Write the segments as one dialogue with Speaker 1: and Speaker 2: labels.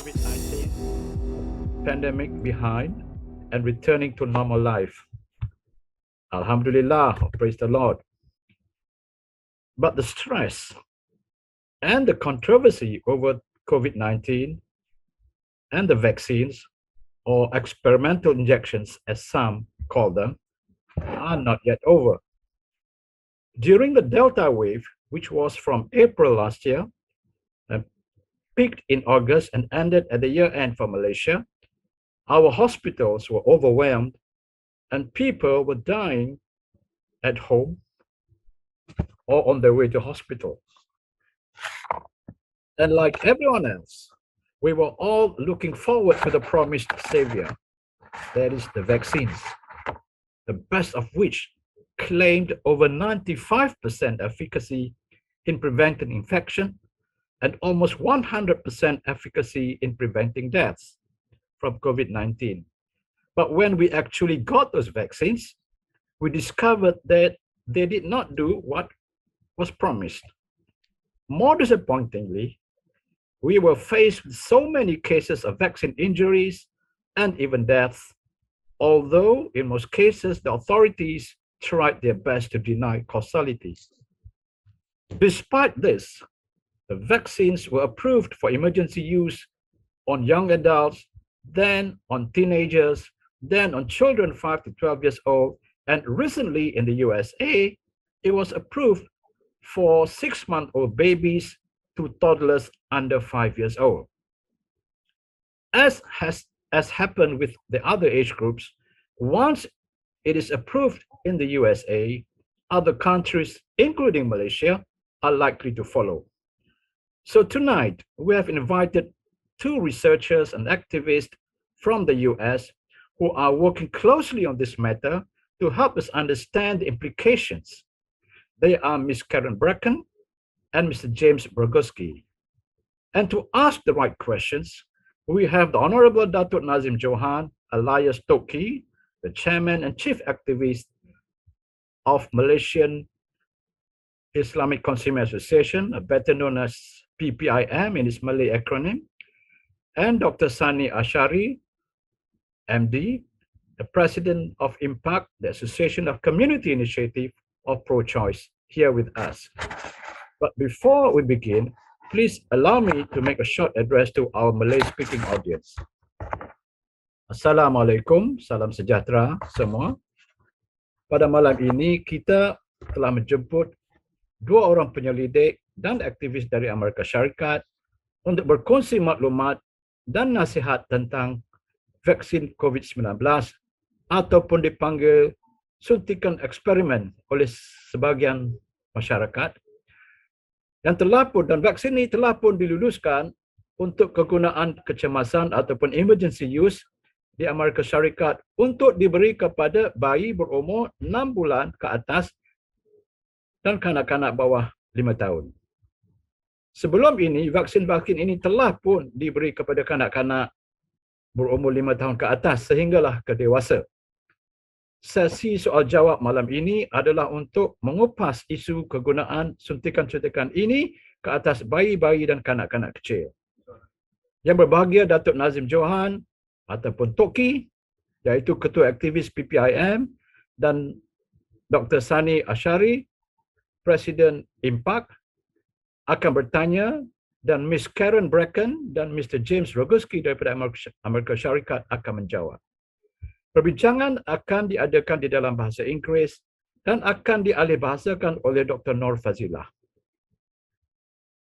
Speaker 1: COVID-19 pandemic behind and returning to normal life. Alhamdulillah, praise the Lord. But the stress and the controversy over COVID-19 and the vaccines, or experimental injections as some call them, are not yet over. During the Delta wave, which was from April last year, and peaked in August and ended at the year end for Malaysia, our hospitals were overwhelmed and people were dying at home or on their way to hospital. And like everyone else, we were all looking forward to the promised savior, that is the vaccines, the best of which claimed over 95% efficacy in preventing infection and almost 100% efficacy in preventing deaths from COVID-19. But when we actually got those vaccines, we discovered that they did not do what was promised. More disappointingly, we were faced with so many cases of vaccine injuries and even deaths, although in most cases the authorities tried their best to deny causality. Despite this, the vaccines were approved for emergency use on young adults, then on teenagers, then on children 5 to 12 years old, and recently in the USA, it was approved for 6-month-old babies to toddlers under 5 years old. As happened with the other age groups, once it is approved in the USA, other countries, including Malaysia, are likely to follow. So tonight, we have invited 2 researchers and activists from the US who are working closely on this matter to help us understand the implications. They are Ms. Karen Bracken and Mr. James Roguski. And to ask the right questions, we have the Honorable Dato Nadzim Johan, alias Toqqi, the Chairman and Chief Activist of Malaysian Islamic Consumer Association, better known as PPIM in its Malay acronym, and Dr. Sani Ashari, MD, the President of IMPAK, the Association of Community Initiative of Pro-Choice, here with us. But before we begin, please allow me to make a short address to our Malay-speaking audience. Assalamualaikum, salam sejahtera semua. Pada malam ini, kita telah menjemput 2 orang penyelidik dan aktivis dari Amerika Syarikat untuk berkongsi maklumat dan nasihat tentang vaksin COVID-19 ataupun dipanggil suntikan eksperimen oleh sebagian masyarakat yang telah pun, dan vaksin ini telah pun diluluskan untuk kegunaan kecemasan ataupun emergency use di Amerika Syarikat untuk diberi kepada bayi berumur 6 bulan ke atas dan kanak-kanak bawah 5 tahun. Sebelum ini, vaksin-vaksin ini telah pun diberi kepada kanak-kanak berumur 5 tahun ke atas sehinggalah ke dewasa. Sesi soal jawab malam ini adalah untuk mengupas isu kegunaan suntikan-suntikan ini ke atas bayi-bayi dan kanak-kanak kecil. Yang berbahagia Datuk Nadzim Johan ataupun Toqqi, iaitu Ketua Aktivis PPIM, dan Dr. Sani Ashari, Presiden IMPAK, akan bertanya, dan Ms. Karen Bracken dan Mr. James Roguski daripada Amerika Syarikat akan menjawab. Perbincangan akan diadakan di dalam bahasa Inggeris dan akan dialihbahasakan oleh Dr. Noor Fadzilah.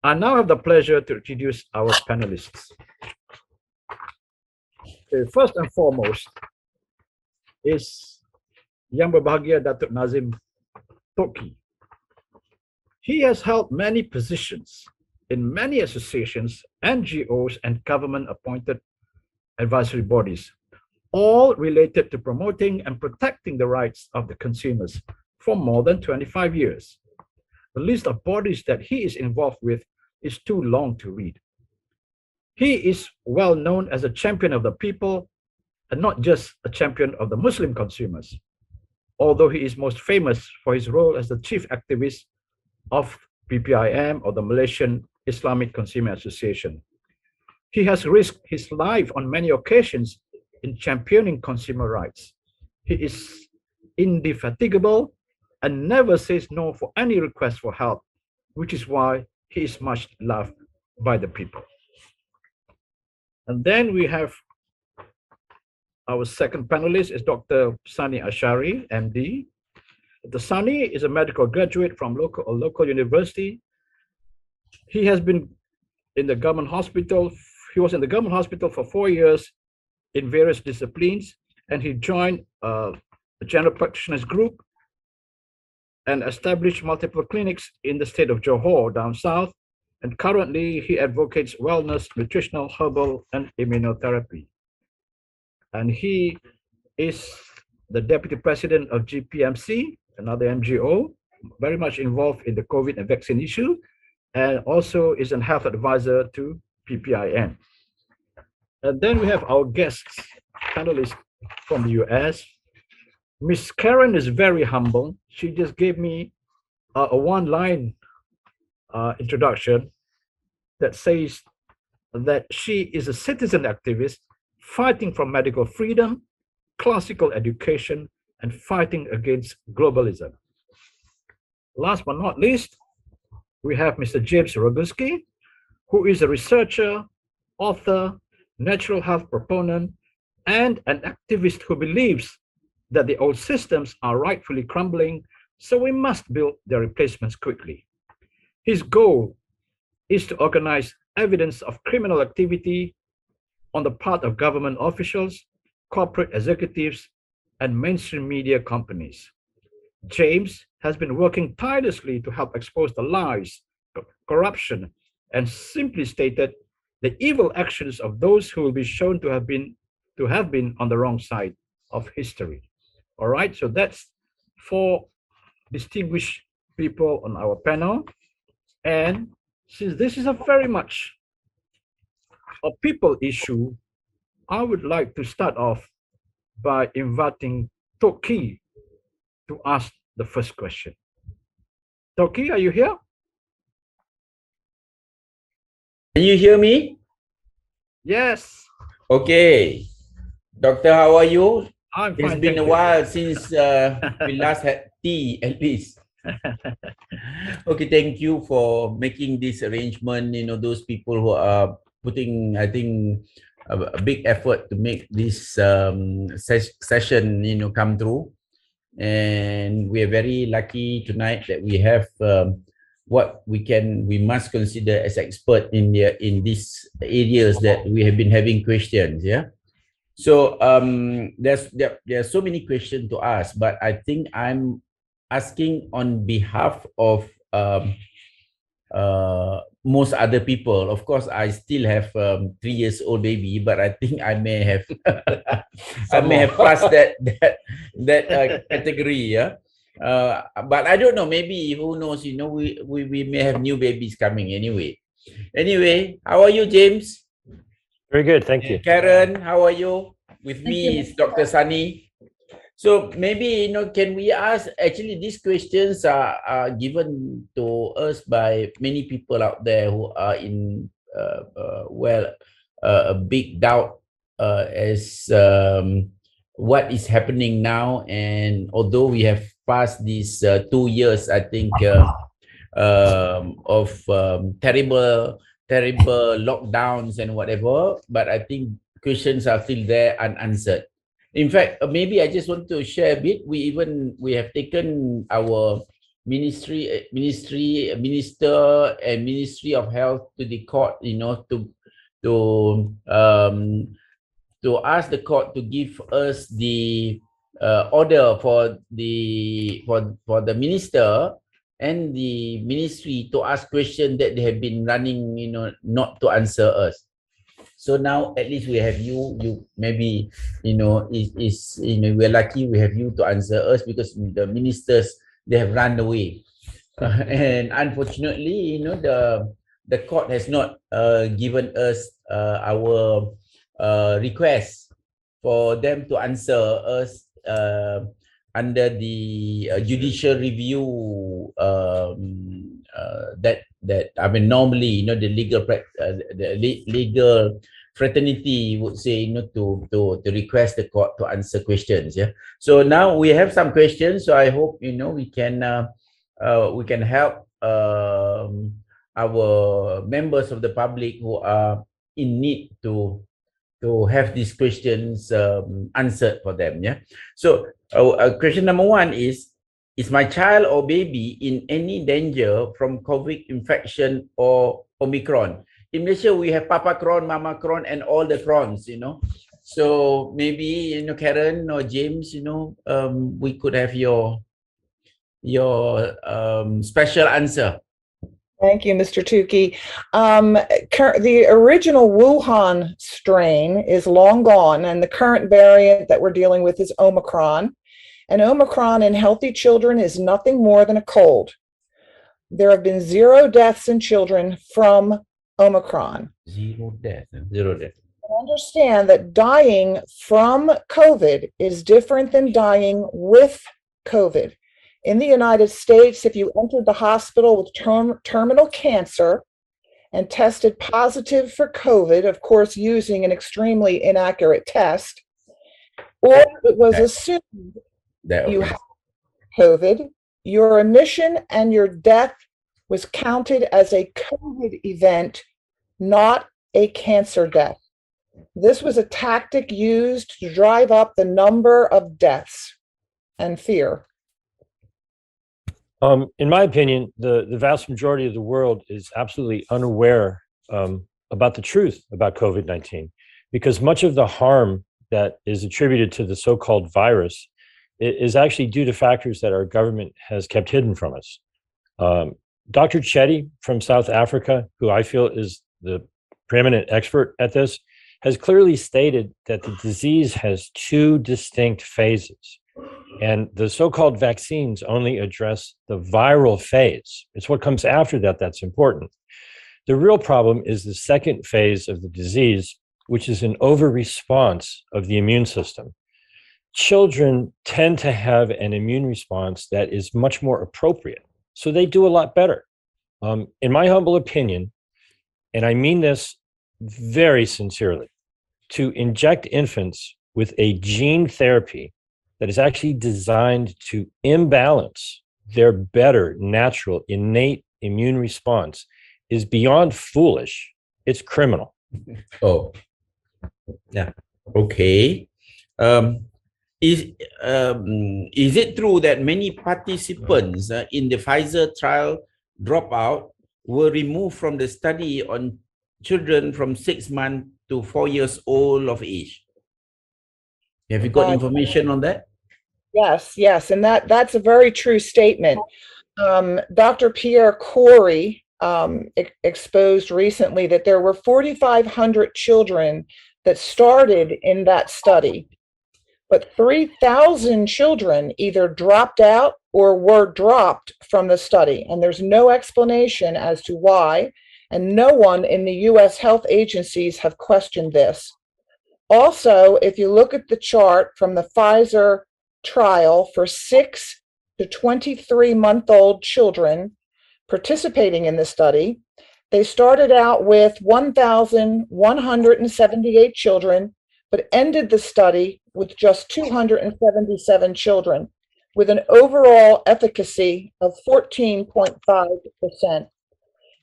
Speaker 1: I now have the pleasure to introduce our panelists. Okay, first and foremost is yang berbahagia Datuk Nadzim Toqqi. He has held many positions in many associations, NGOs, and government-appointed advisory bodies, all related to promoting and protecting the rights of the consumers for more than 25 years. The list of bodies that he is involved with is too long to read. He is well known as a champion of the people and not just a champion of the Muslim consumers, although he is most famous for his role as the chief activist of PPIM, or the Malaysian Islamic Consumer Association. He has risked his life on many occasions in championing consumer rights. He is indefatigable and never says no for any request for help, which is why he is much loved by the people. And then we have our second panelist is Dr. Sani Ashari, MD. The Sani is a medical graduate from a local university. He has been in the government hospital. He was in the government hospital for 4 years in various disciplines, and he joined a general practitioners group and established multiple clinics in the state of Johor down south. And currently he advocates wellness, nutritional, herbal, and immunotherapy. And he is the deputy president of GPMC, another NGO, very much involved in the COVID and vaccine issue, and also is a health advisor to PPIM. And then we have our guests, panelists from the US. Miss Karen is very humble. She just gave me a one-line introduction that says that she is a citizen activist fighting for medical freedom, classical education, and fighting against globalism. Last but not least, we have Mr. James Roguski, who is a researcher, author, natural health proponent, and an activist who believes that the old systems are rightfully crumbling, so we must build their replacements quickly. His goal is to organize evidence of criminal activity on the part of government officials, corporate executives, and mainstream media companies. James has been working tirelessly to help expose the lies, corruption, and simply stated, the evil actions of those who will be shown to have been on the wrong side of history. All right, so that's 4 distinguished people on our panel. And since this is a very much a people issue, I would like to start off by inviting Toqqi to ask the first question. Toqqi, are you here?
Speaker 2: Can you hear me?
Speaker 1: Yes.
Speaker 2: Okay. Doctor, how are you?
Speaker 1: I'm fine.
Speaker 2: It's been a while since we last had tea, at least. Okay, thank you for making this arrangement. You know, those people who are putting, I think, a big effort to make this session, you know, come through. And we are very lucky tonight that we have what we must consider as expert in these areas that we have been having questions. Yeah. So there are so many questions to ask, but I think I'm asking on behalf of most other people. Of course, I still have 3 years old baby, but I think I may have I may have passed that category. Yeah. But I don't know. Maybe who knows? You know, we may have new babies coming anyway. Anyway, how are you, James?
Speaker 3: Very good, thank you.
Speaker 2: Karen, how are you? With me is Dr. Sani. So maybe, you know, can we ask, actually these questions are given to us by many people out there who are in, a big doubt as what is happening now. And although we have passed these 2 years, I think, of terrible lockdowns and whatever, but I think questions are still there unanswered. In fact, maybe I just want to share a bit. We have taken our minister and Ministry of Health to the court, you know, to ask the court to give us the order for the minister and the ministry to ask questions that they have been running, you know, not to answer us. So now at least we have you maybe, you know, we're lucky we have you to answer us, because the ministers, they have run away. And unfortunately, you know, the court has not given us our request for them to answer us under the judicial review that I mean normally the legal fraternity would say to request the court to answer questions. Yeah. So now we have some questions. So I hope we can help our members of the public who are in need to have these questions answered for them. Yeah. So question number one is my child or baby in any danger from COVID infection or Omicron? In Malaysia, we have Papa Cron, Mama Cron, and all the Crons, So maybe, Karen or James, we could have your special answer.
Speaker 4: Thank you, Mr. Toqqi. The original Wuhan strain is long gone, and the current variant that we're dealing with is Omicron. And Omicron in healthy children is nothing more than a cold. There have been 0 deaths in children from Omicron.
Speaker 2: 0 death.
Speaker 4: Understand that dying from COVID is different than dying with COVID. In the United States, if you entered the hospital with terminal cancer and tested positive for COVID, of course, using an extremely inaccurate test, or it was assumed you had COVID, your admission and your death was counted as a COVID event, not a cancer death. This was a tactic used to drive up the number of deaths and fear.
Speaker 3: In my opinion, the vast majority of the world is absolutely unaware about the truth about COVID-19, because much of the harm that is attributed to the so-called virus is actually due to factors that our government has kept hidden from us. Dr. Chetty from South Africa, who I feel is the preeminent expert at this, has clearly stated that the disease has 2 distinct phases. And the so-called vaccines only address the viral phase. It's what comes after that that's important. The real problem is the second phase of the disease, which is an over-response of the immune system. Children tend to have an immune response that is much more appropriate, so they do a lot better. In my humble opinion, and I mean this very sincerely, to inject infants with a gene therapy that is actually designed to imbalance their better, natural, innate immune response is beyond foolish. It's criminal.
Speaker 2: Oh, yeah. Okay. Is it true that many participants in the Pfizer trial dropout were removed from the study on children from 6 months to 4 years old of age? Have you got information on that?
Speaker 4: Yes, and that's a very true statement. Dr. Pierre Corey exposed recently that there were 4,500 children that started in that study, but 3,000 children either dropped out or were dropped from the study, and there's no explanation as to why, and no one in the U.S. health agencies have questioned this. Also, if you look at the chart from the Pfizer trial for 6 to 23-month-old children participating in the study, they started out with 1,178 children, but ended the study with just 277 children, with an overall efficacy of 14.5%.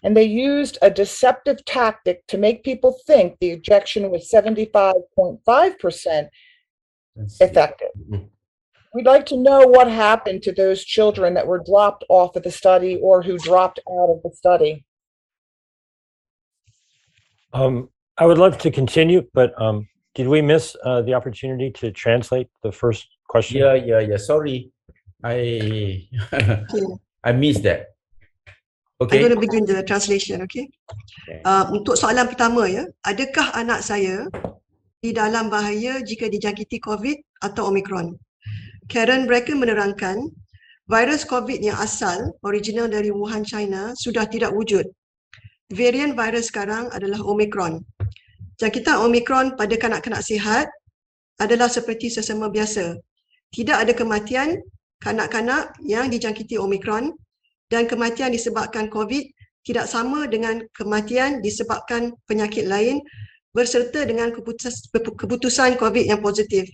Speaker 4: And they used a deceptive tactic to make people think the injection was 75.5% effective. We'd like to know what happened to those children that were dropped off of the study or who dropped out of the study.
Speaker 3: I would love to continue, but did we miss the opportunity to translate the first question?
Speaker 2: Yeah. Sorry, I missed that. Okay.
Speaker 5: I'm going to begin the translation, okay? Untuk soalan pertama ya, adakah anak saya di dalam bahaya jika dijangkiti COVID atau Omicron? Karen Bracken menerangkan, virus COVID yang asal, original dari Wuhan, China, sudah tidak wujud. Varian virus sekarang adalah Omicron. Jangkitan Omicron pada kanak-kanak sihat adalah seperti sesama biasa. tidak ada kematian kanak-kanak yang dijangkiti Omicron, dan kematian disebabkan COVID tidak sama dengan kematian disebabkan penyakit lain berserta dengan keputusan COVID yang positif.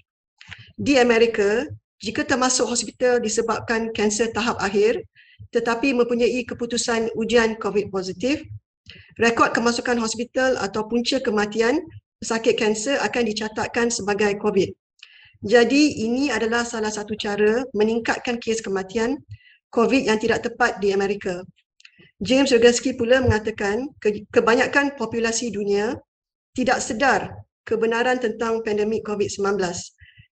Speaker 5: Di Amerika, jika termasuk hospital disebabkan kanser tahap akhir tetapi mempunyai keputusan ujian COVID positif, rekod kemasukan hospital atau punca kematian pesakit kanser akan dicatatkan sebagai COVID. Jadi ini adalah salah satu cara meningkatkan kes kematian COVID yang tidak tepat di Amerika. James Roguski pula mengatakan kebanyakan populasi dunia tidak sedar kebenaran tentang pandemik COVID-19.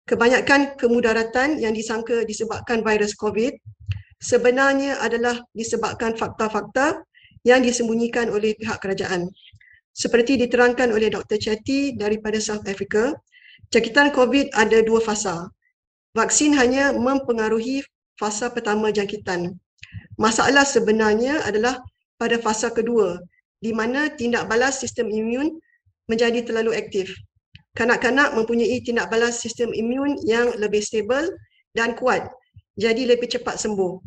Speaker 5: Kebanyakan kemudaratan yang disangka disebabkan virus COVID sebenarnya adalah disebabkan fakta-fakta yang disembunyikan oleh pihak kerajaan. Seperti diterangkan oleh Dr. Chetty daripada South Africa, jangkitan COVID ada dua fasa. Vaksin hanya mempengaruhi fasa pertama jangkitan. Masalah sebenarnya adalah pada fasa kedua, di mana tindak balas sistem imun menjadi terlalu aktif. Kanak-kanak mempunyai tindak balas sistem imun yang lebih stabil dan kuat, jadi lebih cepat sembuh.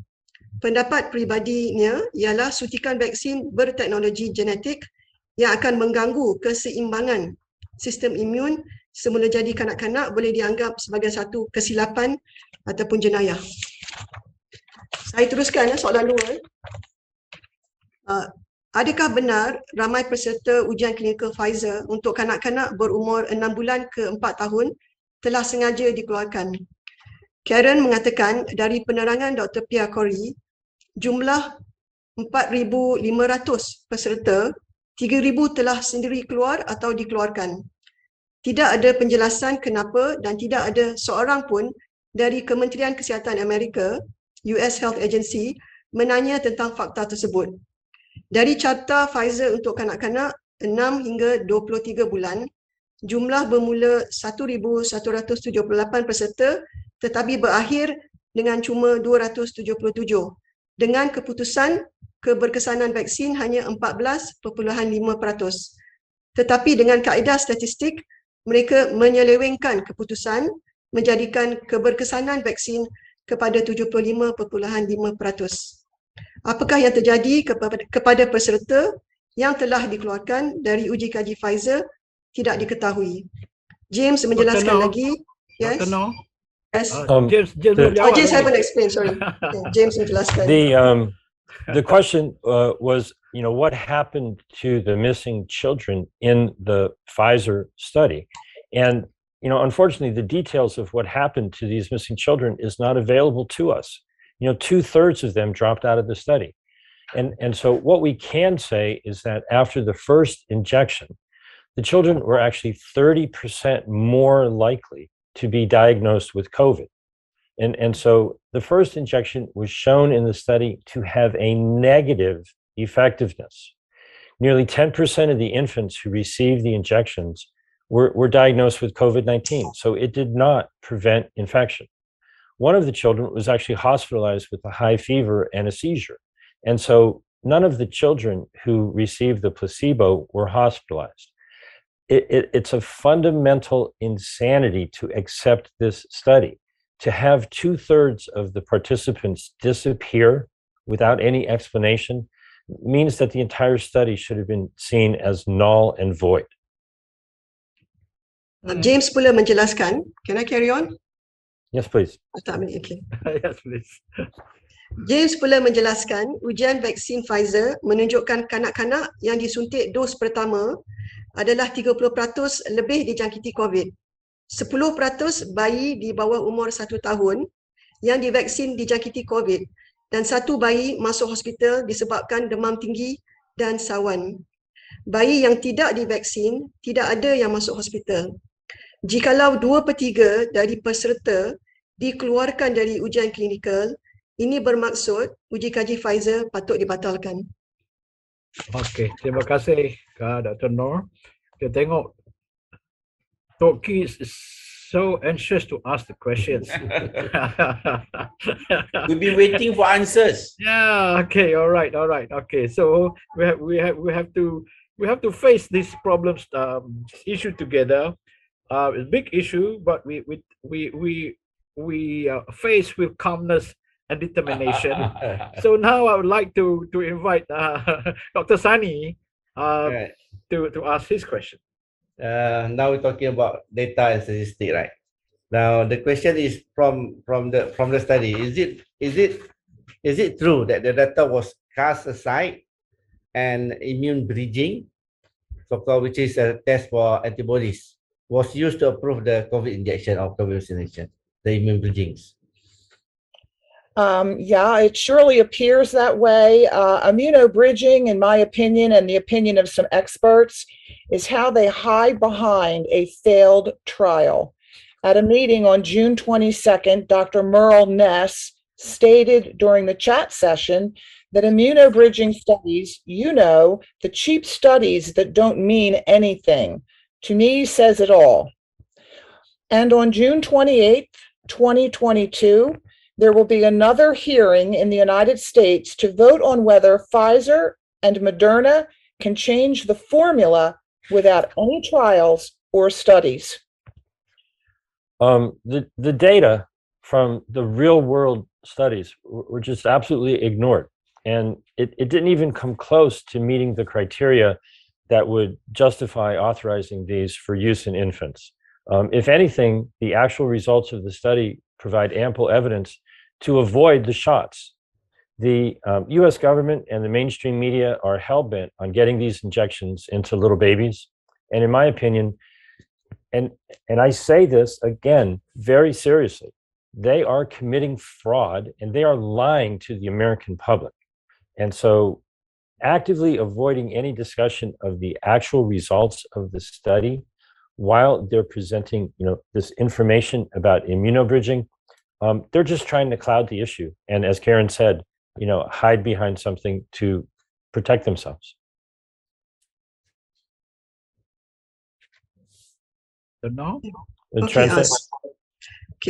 Speaker 5: Pendapat peribadinya ialah suntikan vaksin berteknologi genetik yang akan mengganggu keseimbangan sistem imun semula jadi kanak-kanak boleh dianggap sebagai satu kesilapan ataupun jenayah. Saya teruskan soalan 2. Adakah benar ramai peserta ujian klinikal Pfizer untuk kanak-kanak berumur 6 bulan ke 4 tahun telah sengaja dikeluarkan? Karen mengatakan dari penerangan Dr. Pierre Corey, jumlah 4,500 peserta, 3,000 telah sendiri keluar atau dikeluarkan. Tidak ada penjelasan kenapa dan tidak ada seorang pun dari Kementerian Kesihatan Amerika, US Health Agency, menanya tentang fakta tersebut. Dari carta Pfizer untuk kanak-kanak 6 hingga 23 bulan, jumlah bermula 1,178 peserta tetapi berakhir dengan cuma 277. Dengan keputusan keberkesanan vaksin hanya 14.5%. Tetapi dengan kaedah statistik, mereka menyelewengkan keputusan menjadikan keberkesanan vaksin kepada 75.5%. Apakah yang terjadi kepada peserta yang telah dikeluarkan dari uji kaji Pfizer tidak diketahui. James menjelaskan lagi. Yes.
Speaker 1: Dr. Noor?
Speaker 5: Yes.
Speaker 1: James
Speaker 5: James haven't explained, sorry. James menjelaskan.
Speaker 3: The question was, what happened to the missing children in the Pfizer study? And, unfortunately, the details of what happened to these missing children is not available to us. 2/3 of them dropped out of the study. And so what we can say is that after the first injection, the children were actually 30% more likely to be diagnosed with COVID. And so the first injection was shown in the study to have a negative effectiveness. Nearly 10% of the infants who received the injections were diagnosed with COVID-19. So it did not prevent infection. One of the children was actually hospitalized with a high fever and a seizure. And so none of the children who received the placebo were hospitalized. It's a fundamental insanity to accept this study. To have 2/3 of the participants disappear without any explanation means that the entire study should have been seen as null and void.
Speaker 5: James pula menjelaskan, can I carry on?
Speaker 3: Yes, please.
Speaker 5: Okay.
Speaker 1: Yes, please.
Speaker 5: James pula menjelaskan ujian vaksin Pfizer menunjukkan kanak-kanak yang disuntik dos pertama adalah 30% lebih dijangkiti COVID. 10% bayi di bawah umur 1 tahun yang divaksin dijangkiti COVID dan 1 bayi masuk hospital disebabkan demam tinggi dan sawan. Bayi yang tidak divaksin tidak ada yang masuk hospital. Jikalau 2/3 dari peserta dikeluarkan dari ujian klinikal, ini bermaksud uji kaji Pfizer patut dibatalkan.
Speaker 1: Okey, terima kasih Dr. Noor. Kita tengok Toqqi is so anxious to ask the questions.
Speaker 2: We've been waiting for answers.
Speaker 1: Yeah. Okay. All right. Okay. So we have to face these problems, issue together. It's a big issue, but we we face with calmness and determination. So now I would like to invite Dr. Sani
Speaker 2: Right.
Speaker 1: to ask his question.
Speaker 2: Now we're talking about data and statistics, right? Now the question is from the study. Is it true that the data was cast aside and immune bridging, so-called, which is a test for antibodies, was used to approve the COVID injection or COVID vaccination, the immune bridgings?
Speaker 4: Yeah, it surely appears that way. Immunobridging, in my opinion, and the opinion of some experts, is how they hide behind a failed trial. At a meeting on June 22nd, Dr. Merle Ness stated during the chat session that immunobridging studies, the cheap studies that don't mean anything, to me says it all. And on June 28th, 2022, there will be another hearing in the United States to vote on whether Pfizer and Moderna can change the formula without any trials or studies.
Speaker 3: The data from the real world studies were just absolutely ignored. And it didn't even come close to meeting the criteria that would justify authorizing these for use in infants. If anything, the actual results of the study provide ample evidence to avoid the shots. The US government and the mainstream media are hell-bent on getting these injections into little babies. And in my opinion, and I say this again, very seriously, they are committing fraud and they are lying to the American public. And so actively avoiding any discussion of the actual results of the study while they're presenting, this information about immunobridging, they're just trying to cloud the issue. And as Karen said, hide behind something to protect themselves.
Speaker 5: Okay,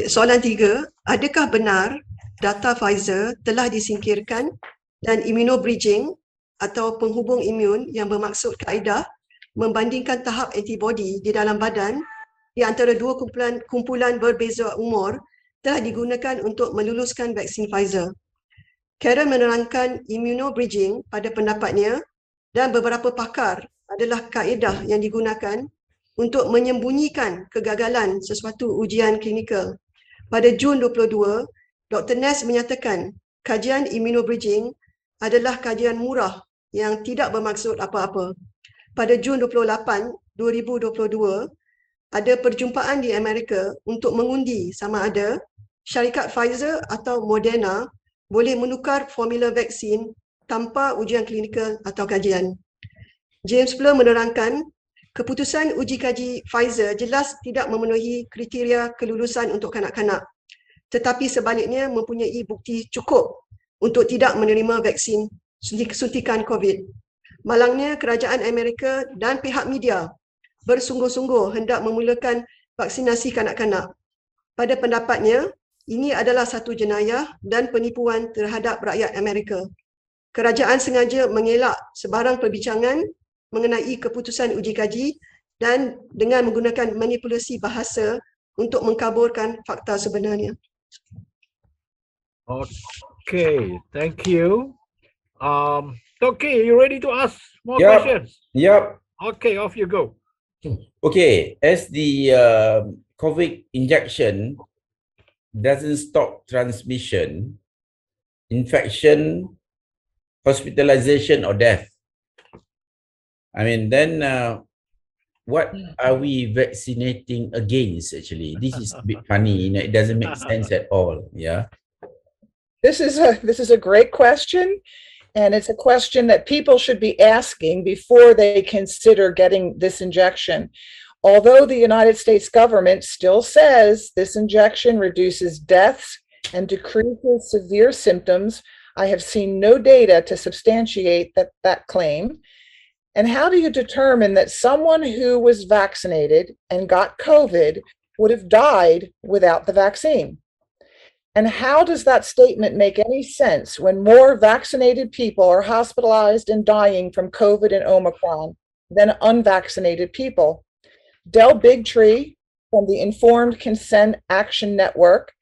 Speaker 5: soalan 3. Adakah benar data Pfizer telah disingkirkan dan immunobridging atau penghubung imun yang bermaksud kaedah membandingkan tahap antibodi di dalam badan di antara dua kumpulan berbeza umur telah digunakan untuk meluluskan vaksin Pfizer? Karen menerangkan immunobridging pada pendapatnya dan beberapa pakar adalah kaedah yang digunakan untuk menyembunyikan kegagalan sesuatu ujian klinikal. Pada Jun 22, Dr. Ness menyatakan kajian immunobridging adalah kajian murah yang tidak bermaksud apa-apa. Pada Jun 28, 2022, ada perjumpaan di Amerika untuk mengundi sama ada syarikat Pfizer atau Moderna boleh menukar formula vaksin tanpa ujian klinikal atau kajian. James pula menerangkan keputusan uji kaji Pfizer jelas tidak memenuhi kriteria kelulusan untuk kanak-kanak, tetapi sebaliknya mempunyai bukti cukup untuk tidak menerima vaksin suntikan COVID. Malangnya kerajaan Amerika dan pihak media bersungguh-sungguh hendak memulakan vaksinasi kanak-kanak. Pada pendapatnya, ini adalah satu jenayah dan penipuan terhadap rakyat Amerika. Kerajaan sengaja mengelak sebarang perbincangan mengenai keputusan uji kaji dan dengan menggunakan manipulasi bahasa untuk mengkaburkan fakta sebenarnya.
Speaker 1: Okay, thank you. Toqqi, you ready to ask more questions?
Speaker 2: Yep.
Speaker 1: Okay, off you go.
Speaker 2: Okay, as the COVID injection doesn't stop transmission, infection, hospitalization, or death, I mean, then what are we vaccinating against, actually? This is a bit funny, it doesn't make sense at all, yeah?
Speaker 4: This is a great question, and it's a question that people should be asking before they consider getting this injection. Although the United States government still says this injection reduces deaths and decreases severe symptoms, I have seen no data to substantiate that claim. And how do you determine that someone who was vaccinated and got COVID would have died without the vaccine? And how does that statement make any sense when more vaccinated people are hospitalized and dying from COVID and Omicron than unvaccinated people? Del Bigtree from the Informed Consent Action Network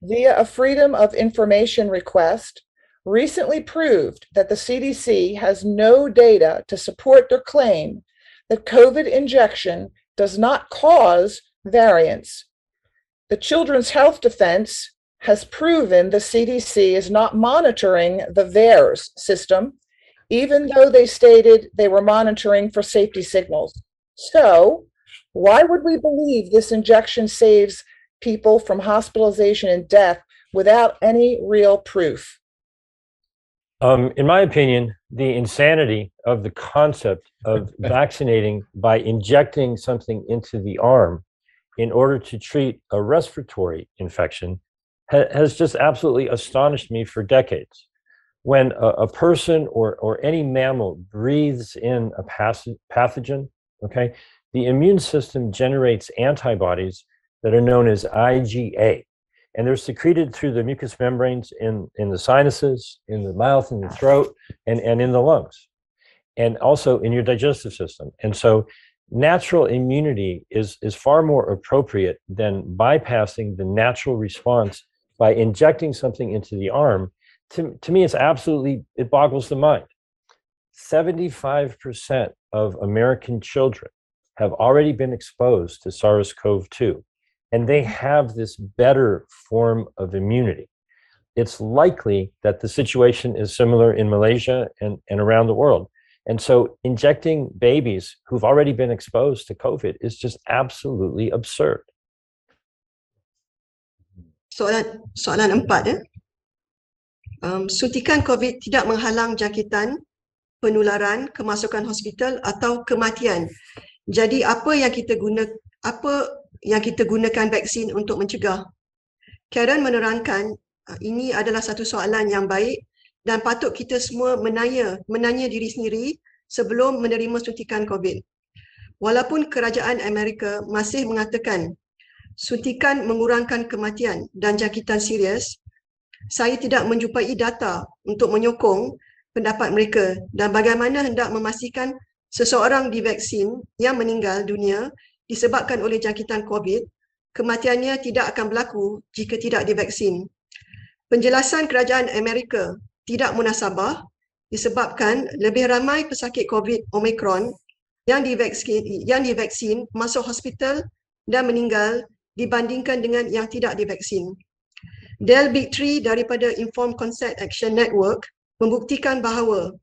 Speaker 4: via a Freedom of Information request, recently proved that the CDC has no data to support their claim that COVID injection does not cause variants. The Children's Health Defense has proven the CDC is not monitoring the VAERS system, even though they stated they were monitoring for safety signals. So, why would we believe this injection saves people from hospitalization and death without any real proof?
Speaker 3: In my opinion, the insanity of the concept of vaccinating by injecting something into the arm in order to treat a respiratory infection has just absolutely astonished me for decades. When a person or any mammal breathes in a pathogen, okay, the immune system generates antibodies that are known as IgA. And they're secreted through the mucous membranes in the sinuses, in the mouth, in the throat, and in the lungs, and also in your digestive system. And so natural immunity is far more appropriate than bypassing the natural response by injecting something into the arm. To me, it boggles the mind. 75% of American children have already been exposed to SARS-CoV-2. And they have this better form of immunity. It's likely that the situation is similar in Malaysia and around the world. And so injecting babies who've already been exposed to COVID is just absolutely absurd.
Speaker 5: Soalan 4 ya. Suntikan COVID tidak menghalang jangkitan, penularan, kemasukan hospital atau kematian. Jadi apa yang kita gunakan vaksin untuk mencegah? Karen menerangkan ini adalah satu soalan yang baik dan patut kita semua menanya diri sendiri sebelum menerima suntikan COVID. Walaupun kerajaan Amerika masih mengatakan suntikan mengurangkan kematian dan jangkitan serius, saya tidak menjumpai data untuk menyokong pendapat mereka dan bagaimana hendak memastikan seseorang divaksin yang meninggal dunia disebabkan oleh jangkitan COVID, kematiannya tidak akan berlaku jika tidak divaksin. Penjelasan kerajaan Amerika tidak munasabah disebabkan lebih ramai pesakit COVID Omicron yang divaksin masuk hospital dan meninggal dibandingkan dengan yang tidak divaksin. Del Big Three daripada Informed Consent Action Network membuktikan bahawa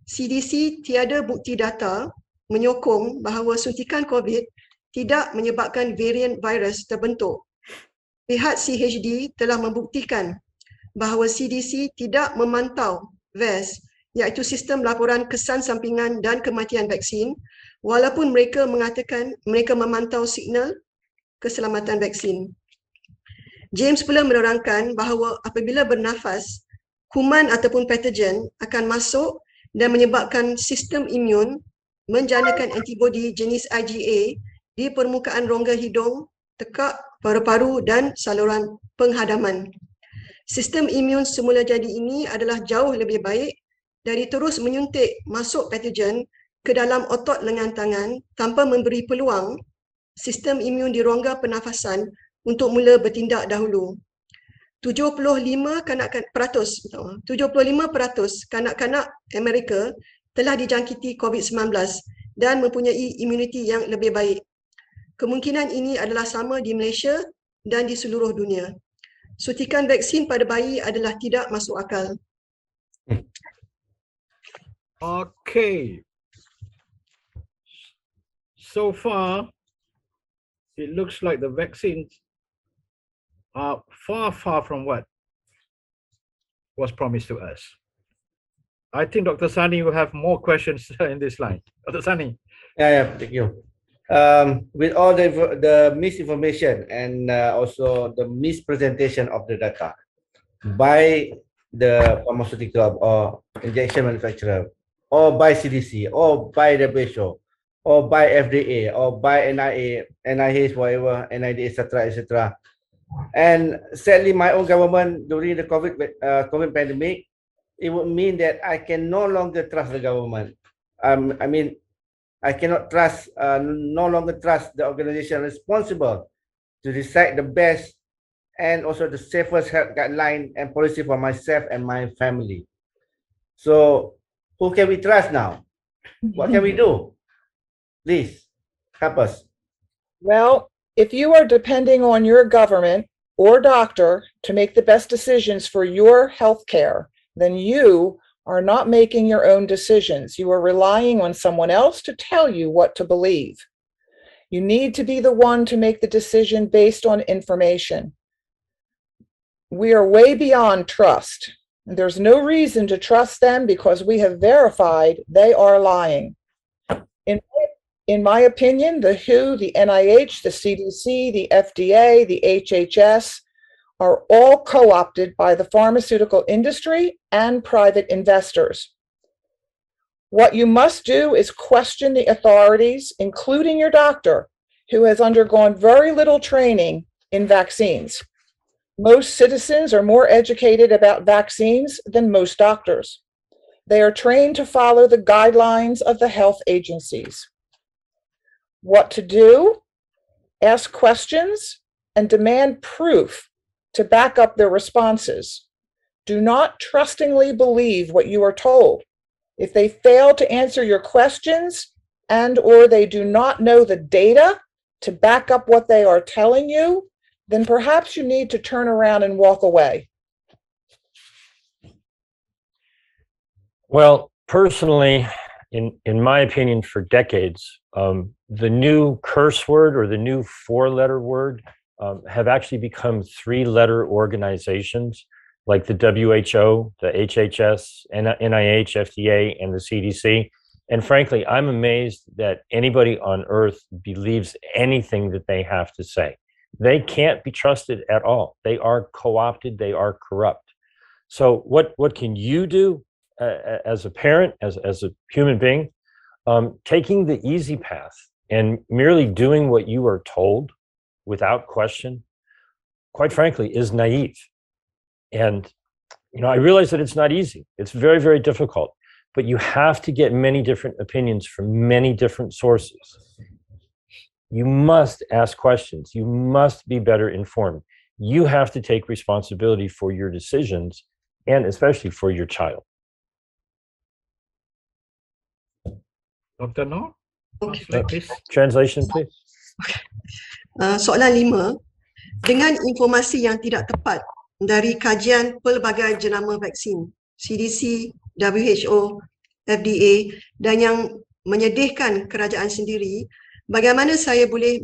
Speaker 5: CDC tiada bukti data menyokong bahawa suntikan COVID tidak menyebabkan varian virus terbentuk. Pihak CHD telah membuktikan bahawa CDC tidak memantau VAS, iaitu Sistem Laporan Kesan Sampingan dan Kematian Vaksin, walaupun mereka mengatakan mereka memantau signal keselamatan vaksin. James pula menerangkan bahawa apabila bernafas, kuman ataupun patogen akan masuk dan menyebabkan sistem imun menjanakan antibodi jenis IgA di permukaan rongga hidung, tekak, paru-paru dan saluran penghadaman. Sistem imun semula jadi ini adalah jauh lebih baik dari terus menyuntik masuk patogen ke dalam otot lengan tangan tanpa memberi peluang sistem imun di rongga pernafasan untuk mula bertindak dahulu. 75% kanak-kanak Amerika telah dijangkiti COVID-19 dan mempunyai imuniti yang lebih baik. Kemungkinan ini adalah sama di Malaysia dan di seluruh dunia. Suntikan vaksin pada bayi adalah tidak masuk akal.
Speaker 1: Okay. So far, it looks like the vaccines are far from what was promised to us. I think Dr. Sani will have more questions in this line. Dr. Sani.
Speaker 2: Yeah, thank you. With all the misinformation and also the mispresentation of the data by the pharmaceutical or injection manufacturer, or by CDC, or by WHO, or by FDA, or by NIH, whatever, NID, etc. And sadly, my own government during the COVID pandemic, it would mean that I can no longer trust the government. I cannot trust, no longer trust the organization responsible to decide the best and also the safest health guideline and policy for myself and my family. So who can we trust now? What can we do? Please help us.
Speaker 4: Well, if you are depending on your government or doctor to make the best decisions for your health care, then you are not making your own decisions. You are relying on someone else to tell you what to believe. You need to be the one to make the decision based on information. We are way beyond trust. And there's no reason to trust them because we have verified they are lying. In my opinion, the WHO, the NIH, the CDC, the FDA, the HHS are all co-opted by the pharmaceutical industry and private investors. What you must do is question the authorities, including your doctor, who has undergone very little training in vaccines. Most citizens are more educated about vaccines than most doctors. They are trained to follow the guidelines of the health agencies. What to do? Ask questions and demand proof to back up their responses. Do not trustingly believe what you are told. If they fail to answer your questions and/or they do not know the data to back up what they are telling you, then perhaps you need to turn around and walk away.
Speaker 3: Well, personally, in my opinion, for decades, the new curse word or the new four-letter word have actually become three-letter organizations like the WHO, the HHS, NIH, FDA, and the CDC. And frankly, I'm amazed that anybody on earth believes anything that they have to say. They can't be trusted at all. They are co-opted, they are corrupt. So what can you do as a parent, as a human being? Taking the easy path and merely doing what you are told without question, quite frankly, is naive. And I realize that it's not easy. It's very, very difficult, but you have to get many different opinions from many different sources. You must ask questions. You must be better informed. You have to take responsibility for your decisions and especially for your child.
Speaker 1: Dr. Noor?
Speaker 5: Okay.
Speaker 3: Translation, please.
Speaker 5: Soalan 5. Dengan informasi yang tidak tepat dari kajian pelbagai jenama vaksin, CDC, WHO, FDA dan yang menyedihkan kerajaan sendiri, bagaimana saya boleh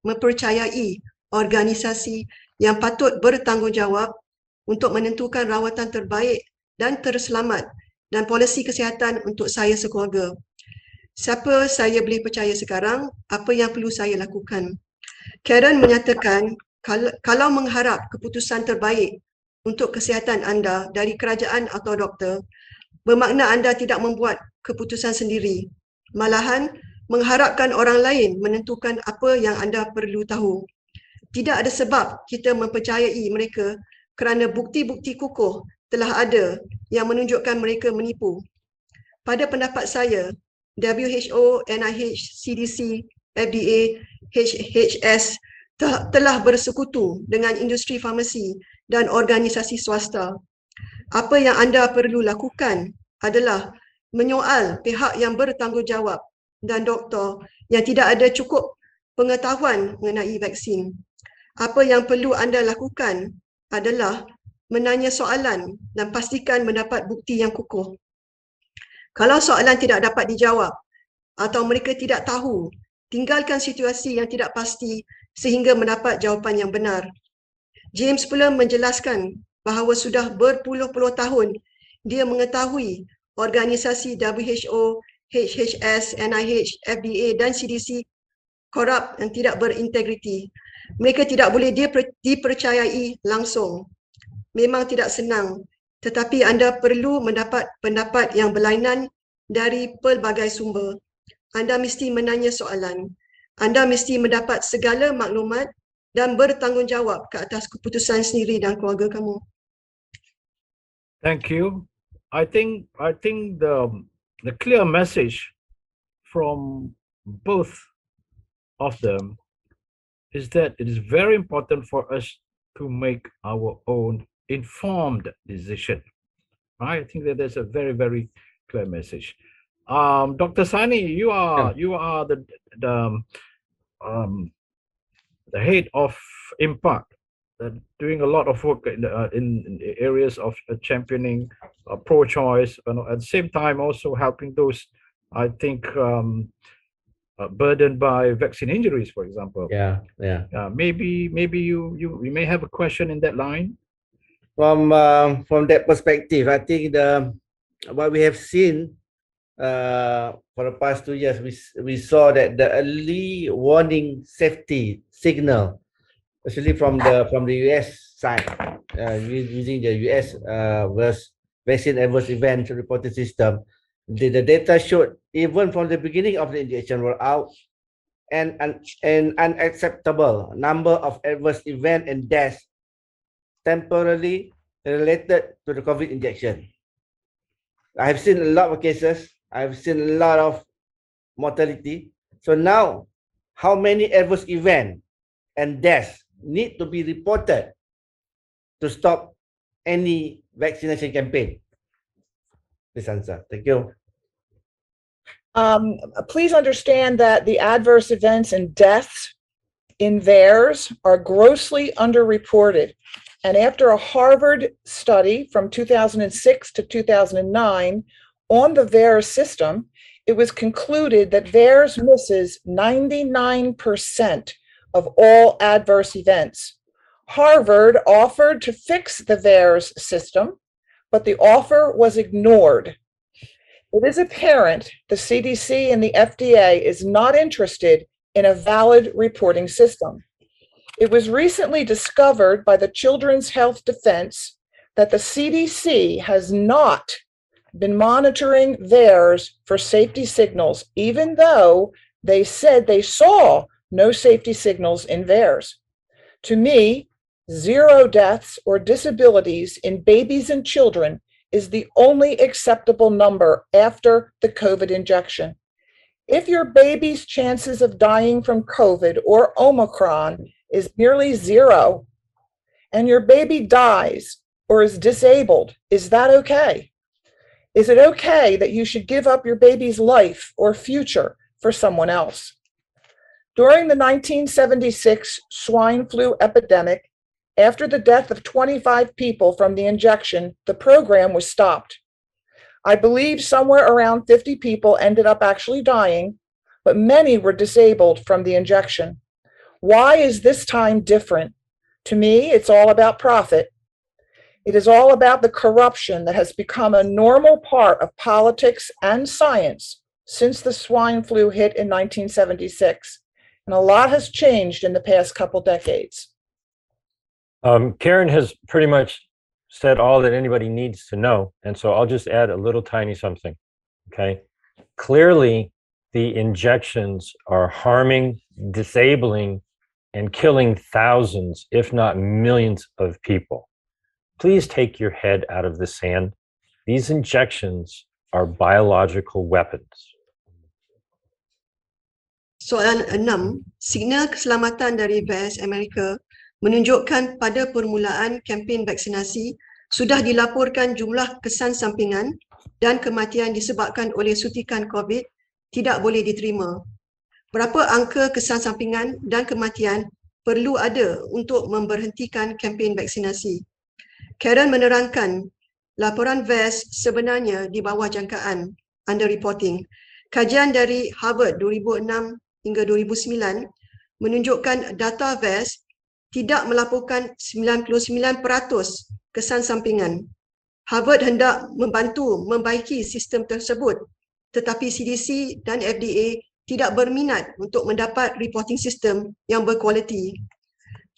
Speaker 5: mempercayai organisasi yang patut bertanggungjawab untuk menentukan rawatan terbaik dan terselamat dan polisi kesihatan untuk saya sekeluarga? Siapa saya boleh percaya sekarang? Apa yang perlu saya lakukan? Karen menyatakan kalau mengharap keputusan terbaik untuk kesihatan anda dari kerajaan atau doktor, bermakna anda tidak membuat keputusan sendiri. Malahan, mengharapkan orang lain menentukan apa yang anda perlu tahu. Tidak ada sebab kita mempercayai mereka kerana bukti-bukti kukuh telah ada yang menunjukkan mereka menipu. Pada pendapat saya, WHO, NIH, CDC, FDA, HHS telah bersekutu dengan industri farmasi dan organisasi swasta. Apa yang anda perlu lakukan adalah menyoal pihak yang bertanggungjawab dan doktor yang tidak ada cukup pengetahuan mengenai vaksin. Apa yang perlu anda lakukan adalah menanya soalan dan pastikan mendapat bukti yang kukuh. Kalau soalan tidak dapat dijawab atau mereka tidak tahu, tinggalkan situasi yang tidak pasti sehingga mendapat jawapan yang benar. James pula menjelaskan bahawa sudah berpuluh-puluh tahun dia mengetahui organisasi WHO, HHS, NIH, FDA dan CDC korup dan tidak berintegriti. Mereka tidak boleh dipercayai langsung. Memang tidak senang, tetapi anda perlu mendapat pendapat yang berlainan dari pelbagai sumber. Anda mesti menanya soalan. Anda mesti mendapat segala maklumat dan bertanggungjawab ke atas keputusan sendiri dan keluarga kamu.
Speaker 1: Thank you. I think the clear message from both of them is that it is very important for us to make our own informed decision. Right? I think that there's a very, very clear message. Dr. Sani, you are the head of IMPAK, doing a lot of work in the areas of championing pro-choice, and at the same time also helping those, I think, burdened by vaccine injuries, for example. Maybe you may have a question in that line.
Speaker 6: From that perspective, I think what we have seen for the past 2 years, we saw that the early warning safety signal, especially from the US side, using the US vaccine adverse event reporting system, the data showed even from the beginning of the injection rollout, an unacceptable number of adverse event and deaths temporarily related to the COVID injection. I have seen a lot of cases. I've seen a lot of mortality. So now, how many adverse events and deaths need to be reported to stop any vaccination campaign? This answer. Thank you.
Speaker 4: Please understand that the adverse events and deaths in VAERS are grossly underreported. And after a Harvard study from 2006 to 2009 on the VAERS system, it was concluded that VAERS misses 99% of all adverse events. Harvard offered to fix the VAERS system, but the offer was ignored. It is apparent the CDC and the FDA is not interested in a valid reporting system. It was recently discovered by the Children's Health Defense that the CDC has not been monitoring VAERS for safety signals, even though they said they saw no safety signals in VAERS. To me, 0 deaths or disabilities in babies and children is the only acceptable number after the COVID injection. If your baby's chances of dying from COVID or Omicron is nearly 0, and your baby dies or is disabled, is that okay? Is it okay that you should give up your baby's life or future for someone else? During the 1976 swine flu epidemic, after the death of 25 people from the injection, the program was stopped. I believe somewhere around 50 people ended up actually dying, but many were disabled from the injection. Why is this time different? To me, it's all about profit. It is all about the corruption that has become a normal part of politics and science since the swine flu hit in 1976. And a lot has changed in the past couple decades.
Speaker 3: Karen has pretty much said all that anybody needs to know. And so I'll just add a little tiny something, okay? Clearly, the injections are harming, disabling, and killing thousands, if not millions of people. Please take your head out of the sand. These injections are biological weapons.
Speaker 5: Soalan 6, signal keselamatan dari VAERS Amerika menunjukkan pada permulaan kempen vaksinasi sudah dilaporkan jumlah kesan sampingan dan kematian disebabkan oleh suntikan COVID tidak boleh diterima. Berapa angka kesan sampingan dan kematian perlu ada untuk memberhentikan kempen vaksinasi? Karen menerangkan laporan VAERS sebenarnya di bawah jangkaan, underreporting. Kajian dari Harvard 2006 hingga 2009 menunjukkan data VAERS tidak melaporkan 99% kesan sampingan. Harvard hendak membantu membaiki sistem tersebut, tetapi CDC dan FDA tidak berminat untuk mendapat reporting system yang berkualiti.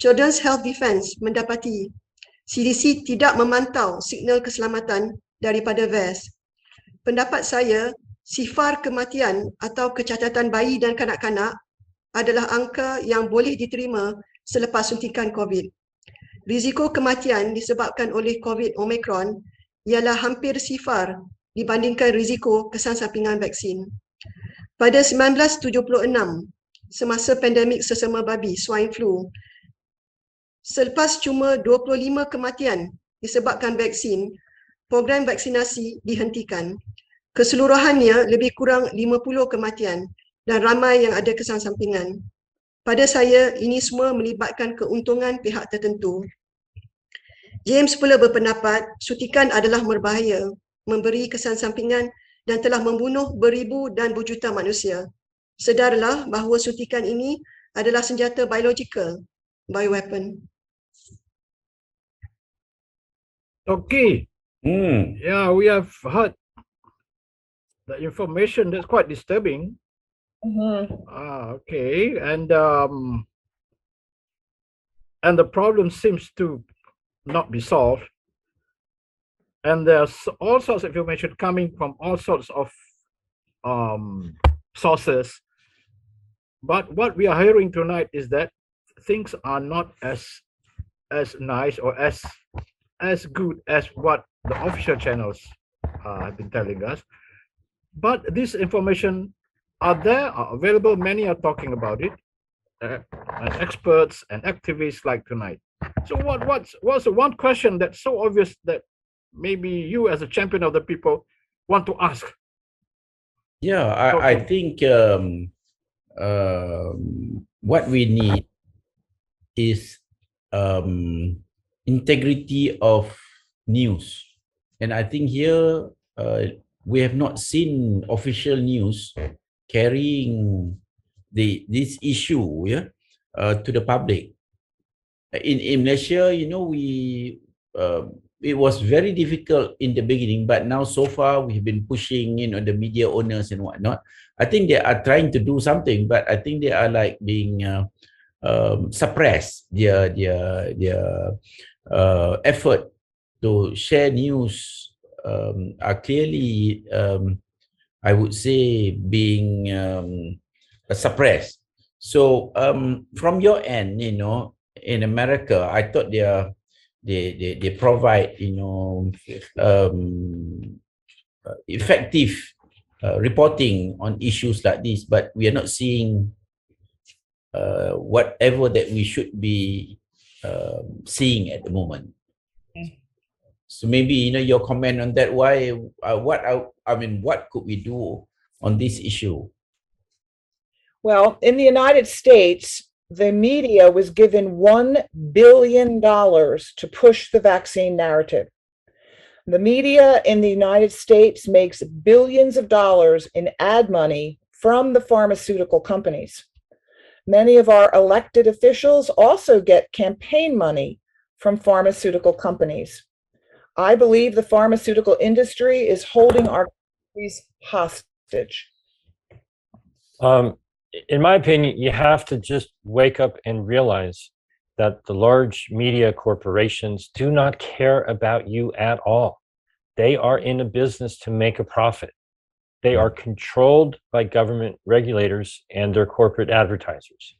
Speaker 5: Children's Health Defense mendapati CDC tidak memantau signal keselamatan daripada VAERS. Pendapat saya, sifar kematian atau kecacatan bayi dan kanak-kanak adalah angka yang boleh diterima selepas suntikan COVID. Risiko kematian disebabkan oleh COVID Omicron ialah hampir sifar dibandingkan risiko kesan sampingan vaksin. Pada 1976, semasa pandemik sesama babi swine flu, Selepas cuma 25 kematian disebabkan vaksin, program vaksinasi dihentikan. Keseluruhannya lebih kurang 50 kematian dan ramai yang ada kesan sampingan. Pada saya, ini semua melibatkan keuntungan pihak tertentu. James pula berpendapat suntikan adalah berbahaya, memberi kesan sampingan dan telah membunuh beribu dan berjuta manusia. Sedarlah bahawa suntikan ini adalah senjata biologikal, bioweapon.
Speaker 1: Toqqi,
Speaker 2: Hmm.
Speaker 1: yeah, we have heard the information that's quite disturbing. Okay, and the problem seems to not be solved. And there's all sorts of information coming from all sorts of sources. But what we are hearing tonight is that things are not as nice or as good as what the official channels have been telling us. But this information are available. Many are talking about it, and experts and activists like tonight. So what's the one question that's so obvious that maybe you as a champion of the people want to ask?
Speaker 2: Yeah, I think what we need is integrity of news. And I think here we have not seen official news carrying this issue to the public. In Malaysia, you know, it was very difficult in the beginning, but now so far we've been pushing, you know, the media owners and whatnot. I think they are trying to do something, but I think they are like being suppressed their effort to share news are clearly, I would say, being suppressed. So from your end, you know, in America, I thought they provide, you know, effective reporting on issues like this, but we are not seeing whatever that we should be seeing at the moment. So maybe, you know, your comment on that. Why? What could we do on this issue?
Speaker 4: Well, in the United States, the media was given $1 billion to push the vaccine narrative. The media in the United States makes billions of dollars in ad money from the pharmaceutical companies. Many of our elected officials also get campaign money from pharmaceutical companies. I believe the pharmaceutical industry is holding our countries hostage.
Speaker 3: In my opinion, you have to just wake up and realize that the large media corporations do not care about you at all. They are in a business to make a profit. They are controlled by government regulators and their corporate advertisers.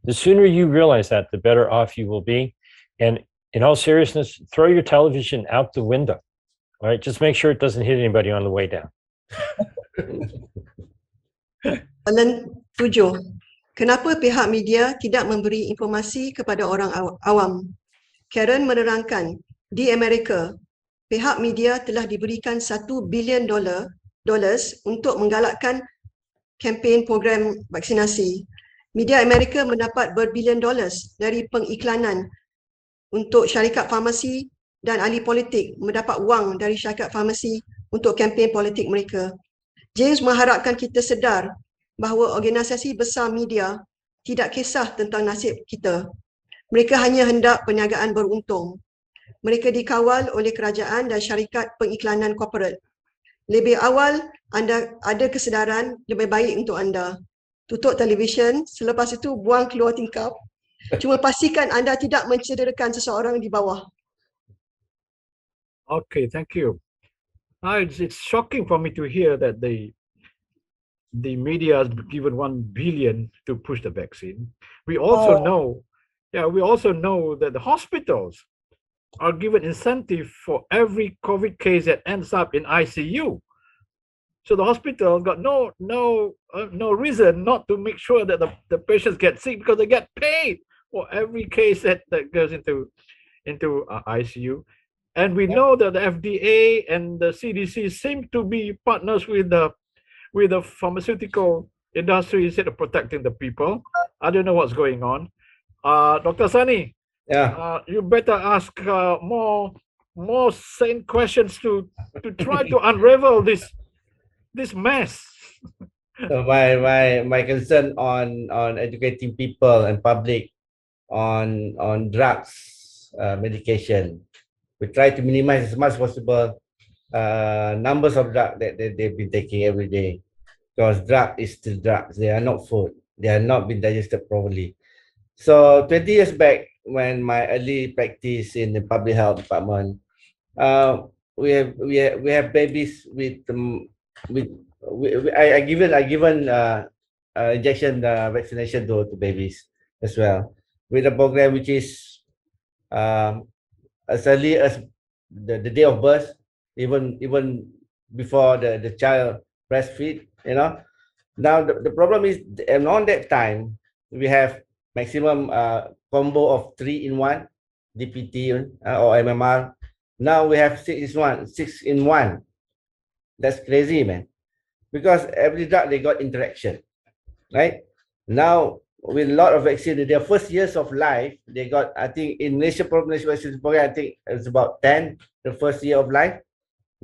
Speaker 3: The sooner you realize that, the better off you will be. And in all seriousness, throw your television out the window. All right, just make sure it doesn't hit anybody on the way down.
Speaker 5: Soalan 7. Kenapa pihak media tidak memberi informasi kepada orang awam? Karen menerangkan, di Amerika, pihak media telah diberikan $1 bilion untuk menggalakkan kempen program vaksinasi. Media Amerika mendapat berbilion dollars dari pengiklanan untuk syarikat farmasi dan ahli politik mendapat wang dari syarikat farmasi untuk kempen politik mereka. James mengharapkan kita sedar bahawa organisasi besar media tidak kisah tentang nasib kita. Mereka hanya hendak perniagaan beruntung. Mereka dikawal oleh kerajaan dan syarikat pengiklanan korporat. Lebih awal anda ada kesedaran, lebih baik untuk anda. Tutup televisyen, selepas itu buang keluar tingkap. Cuma pastikan anda tidak mencederakan seseorang di bawah.
Speaker 1: Okay, thank you. It's shocking for me to hear that the media has given 1 billion to push the vaccine. We also know that the hospitals are given incentive for every COVID case that ends up in ICU. So the hospital got no reason not to make sure that the patients get sick because they get paid for every case that goes into ICU. And we know that the FDA and the CDC seem to be partners with the pharmaceutical industry instead of protecting the people. I don't know what's going on. Dr. Sani, you better ask more sane questions to try to unravel this mess.
Speaker 6: So my concern on educating people and public on drugs, medication. We try to minimize as much as possible numbers of drugs that they've been taking every day, because drug is still drugs. They are not food. They are not been digested properly. So 20 years back, when my early practice in the public health department, we have babies I given injection vaccination to babies as well, with a program which is as early as the day of birth, even before the child breastfeed, you know. Now the problem is, and on that time we have maximum combo of 3-in-1 DPT or MMR. Now we have 6-in-1. That's crazy, man, because every drug they got interaction, right? Now with a lot of vaccine in their first years of life, they got, I think in Malaysia vaccination program, I think it's about 10 the first year of life.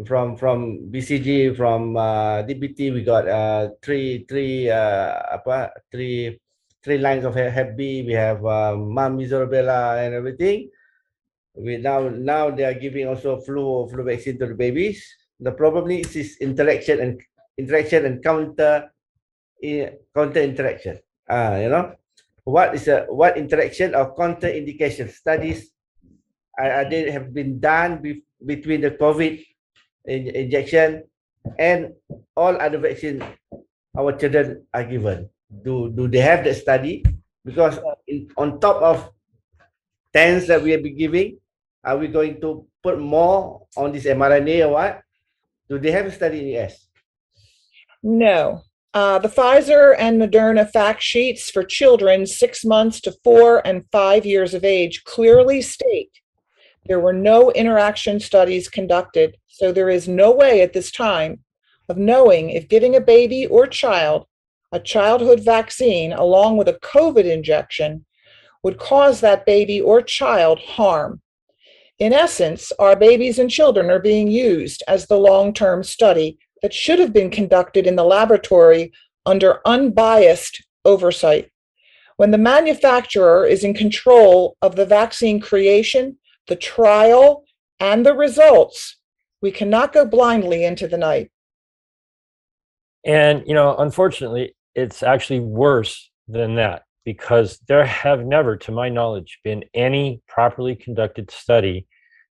Speaker 6: From BCG, from DPT, we got three lines of Hep B. We have measles, rubella, and everything. We now they are giving also flu vaccine to the babies. The problem is interaction and counter interaction. You know, what interaction or counter indication studies they have been done between the COVID injection and all other vaccine our children are given. Do they have that study? Because on top of tens that we have been giving, are we going to put more on this mRNA or what? Do they have a study in the US?
Speaker 4: No. The Pfizer and Moderna fact sheets for children 6 months to 4 and 5 years of age clearly state there were no interaction studies conducted, so there is no way at this time of knowing if giving a baby or child a childhood vaccine along with a COVID injection would cause that baby or child harm. In essence, our babies and children are being used as the long-term study that should have been conducted in the laboratory under unbiased oversight. When the manufacturer is in control of the vaccine creation, the trial, and the results, we cannot go blindly into the night.
Speaker 3: And, unfortunately, it's actually worse than that, because there have never, to my knowledge, been any properly conducted study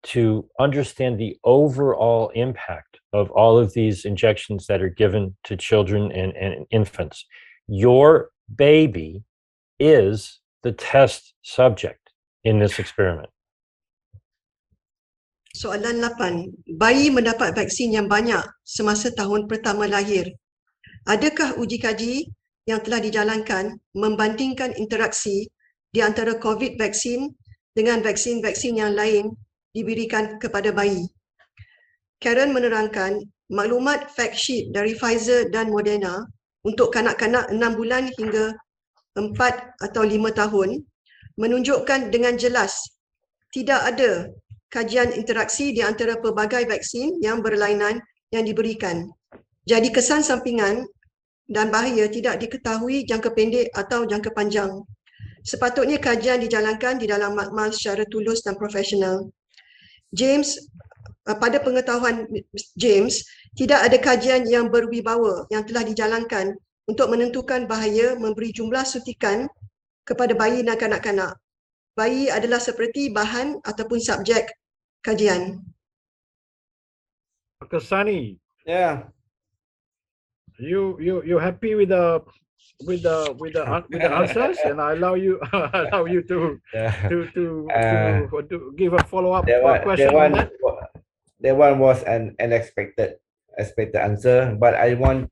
Speaker 3: to understand the overall impact of all of these injections that are given to children and infants. Your baby is the test subject in this experiment.
Speaker 5: Soalan 8. Bayi mendapat vaksin yang banyak semasa tahun pertama lahir. Adakah uji kaji yang telah dijalankan membandingkan interaksi di antara COVID vaksin dengan vaksin-vaksin yang lain diberikan kepada bayi? Karen menerangkan maklumat fact sheet dari Pfizer dan Moderna untuk kanak-kanak 6 bulan hingga 4 atau 5 tahun menunjukkan dengan jelas tidak ada kajian interaksi di antara pelbagai vaksin yang berlainan yang diberikan. Jadi kesan sampingan dan bahaya tidak diketahui jangka pendek atau jangka panjang. Sepatutnya kajian dijalankan di dalam makmal secara tulus dan profesional. Pada pengetahuan James, tidak ada kajian yang berwibawa yang telah dijalankan untuk menentukan bahaya memberi jumlah suntikan kepada bayi dan kanak-kanak. Bayi adalah seperti bahan ataupun subjek kajian.
Speaker 1: Dr. Sani,
Speaker 6: Yeah.
Speaker 1: You happy with the answers, and I allow you to give a follow-up question on that.
Speaker 6: That one was an expected answer, but I want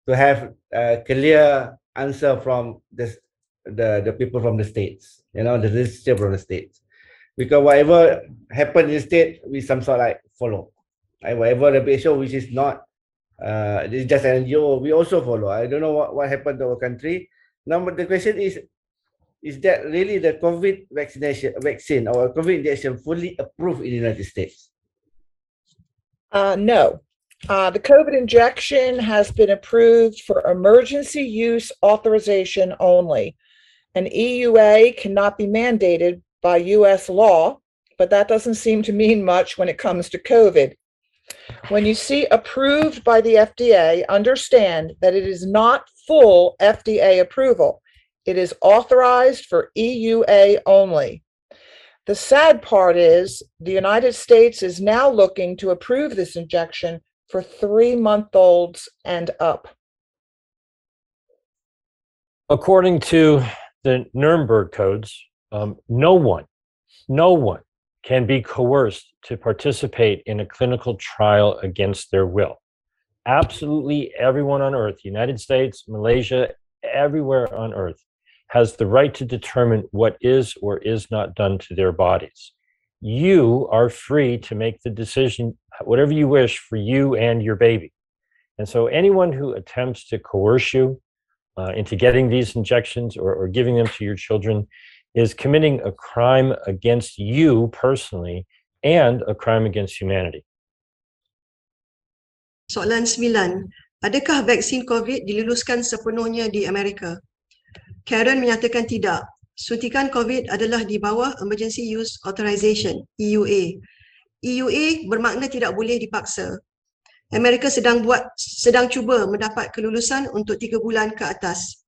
Speaker 6: to have a clear answer from the people from the States. the decision from the states. Because whatever happened in the state, we some sort like follow. Whatever the WHO, which is not, it's just an NGO, we also follow. I don't know what happened to our country. Now, but the question is that really the COVID vaccine or COVID injection fully approved in the United States?
Speaker 4: No. The COVID injection has been approved for emergency use authorization only. An EUA cannot be mandated by US law, but that doesn't seem to mean much when it comes to COVID. When you see approved by the FDA, understand that it is not full FDA approval. It is authorized for EUA only. The sad part is the United States is now looking to approve this injection for 3-month-olds and up.
Speaker 3: According to the Nuremberg codes, no one can be coerced to participate in a clinical trial against their will. Absolutely everyone on earth, United States, Malaysia, everywhere on earth, has the right to determine what is or is not done to their bodies. You are free to make the decision, whatever you wish, for you and your baby. And so anyone who attempts to coerce you into getting these injections or giving them to your children is committing a crime against you personally and a crime against humanity.
Speaker 5: Soalan 9. Adakah vaksin COVID diluluskan sepenuhnya di Amerika? Karen menyatakan tidak. Suntikan COVID adalah di bawah Emergency Use Authorization, EUA. EUA bermakna tidak boleh dipaksa. Amerika sedang cuba mendapat kelulusan untuk 3 bulan ke atas.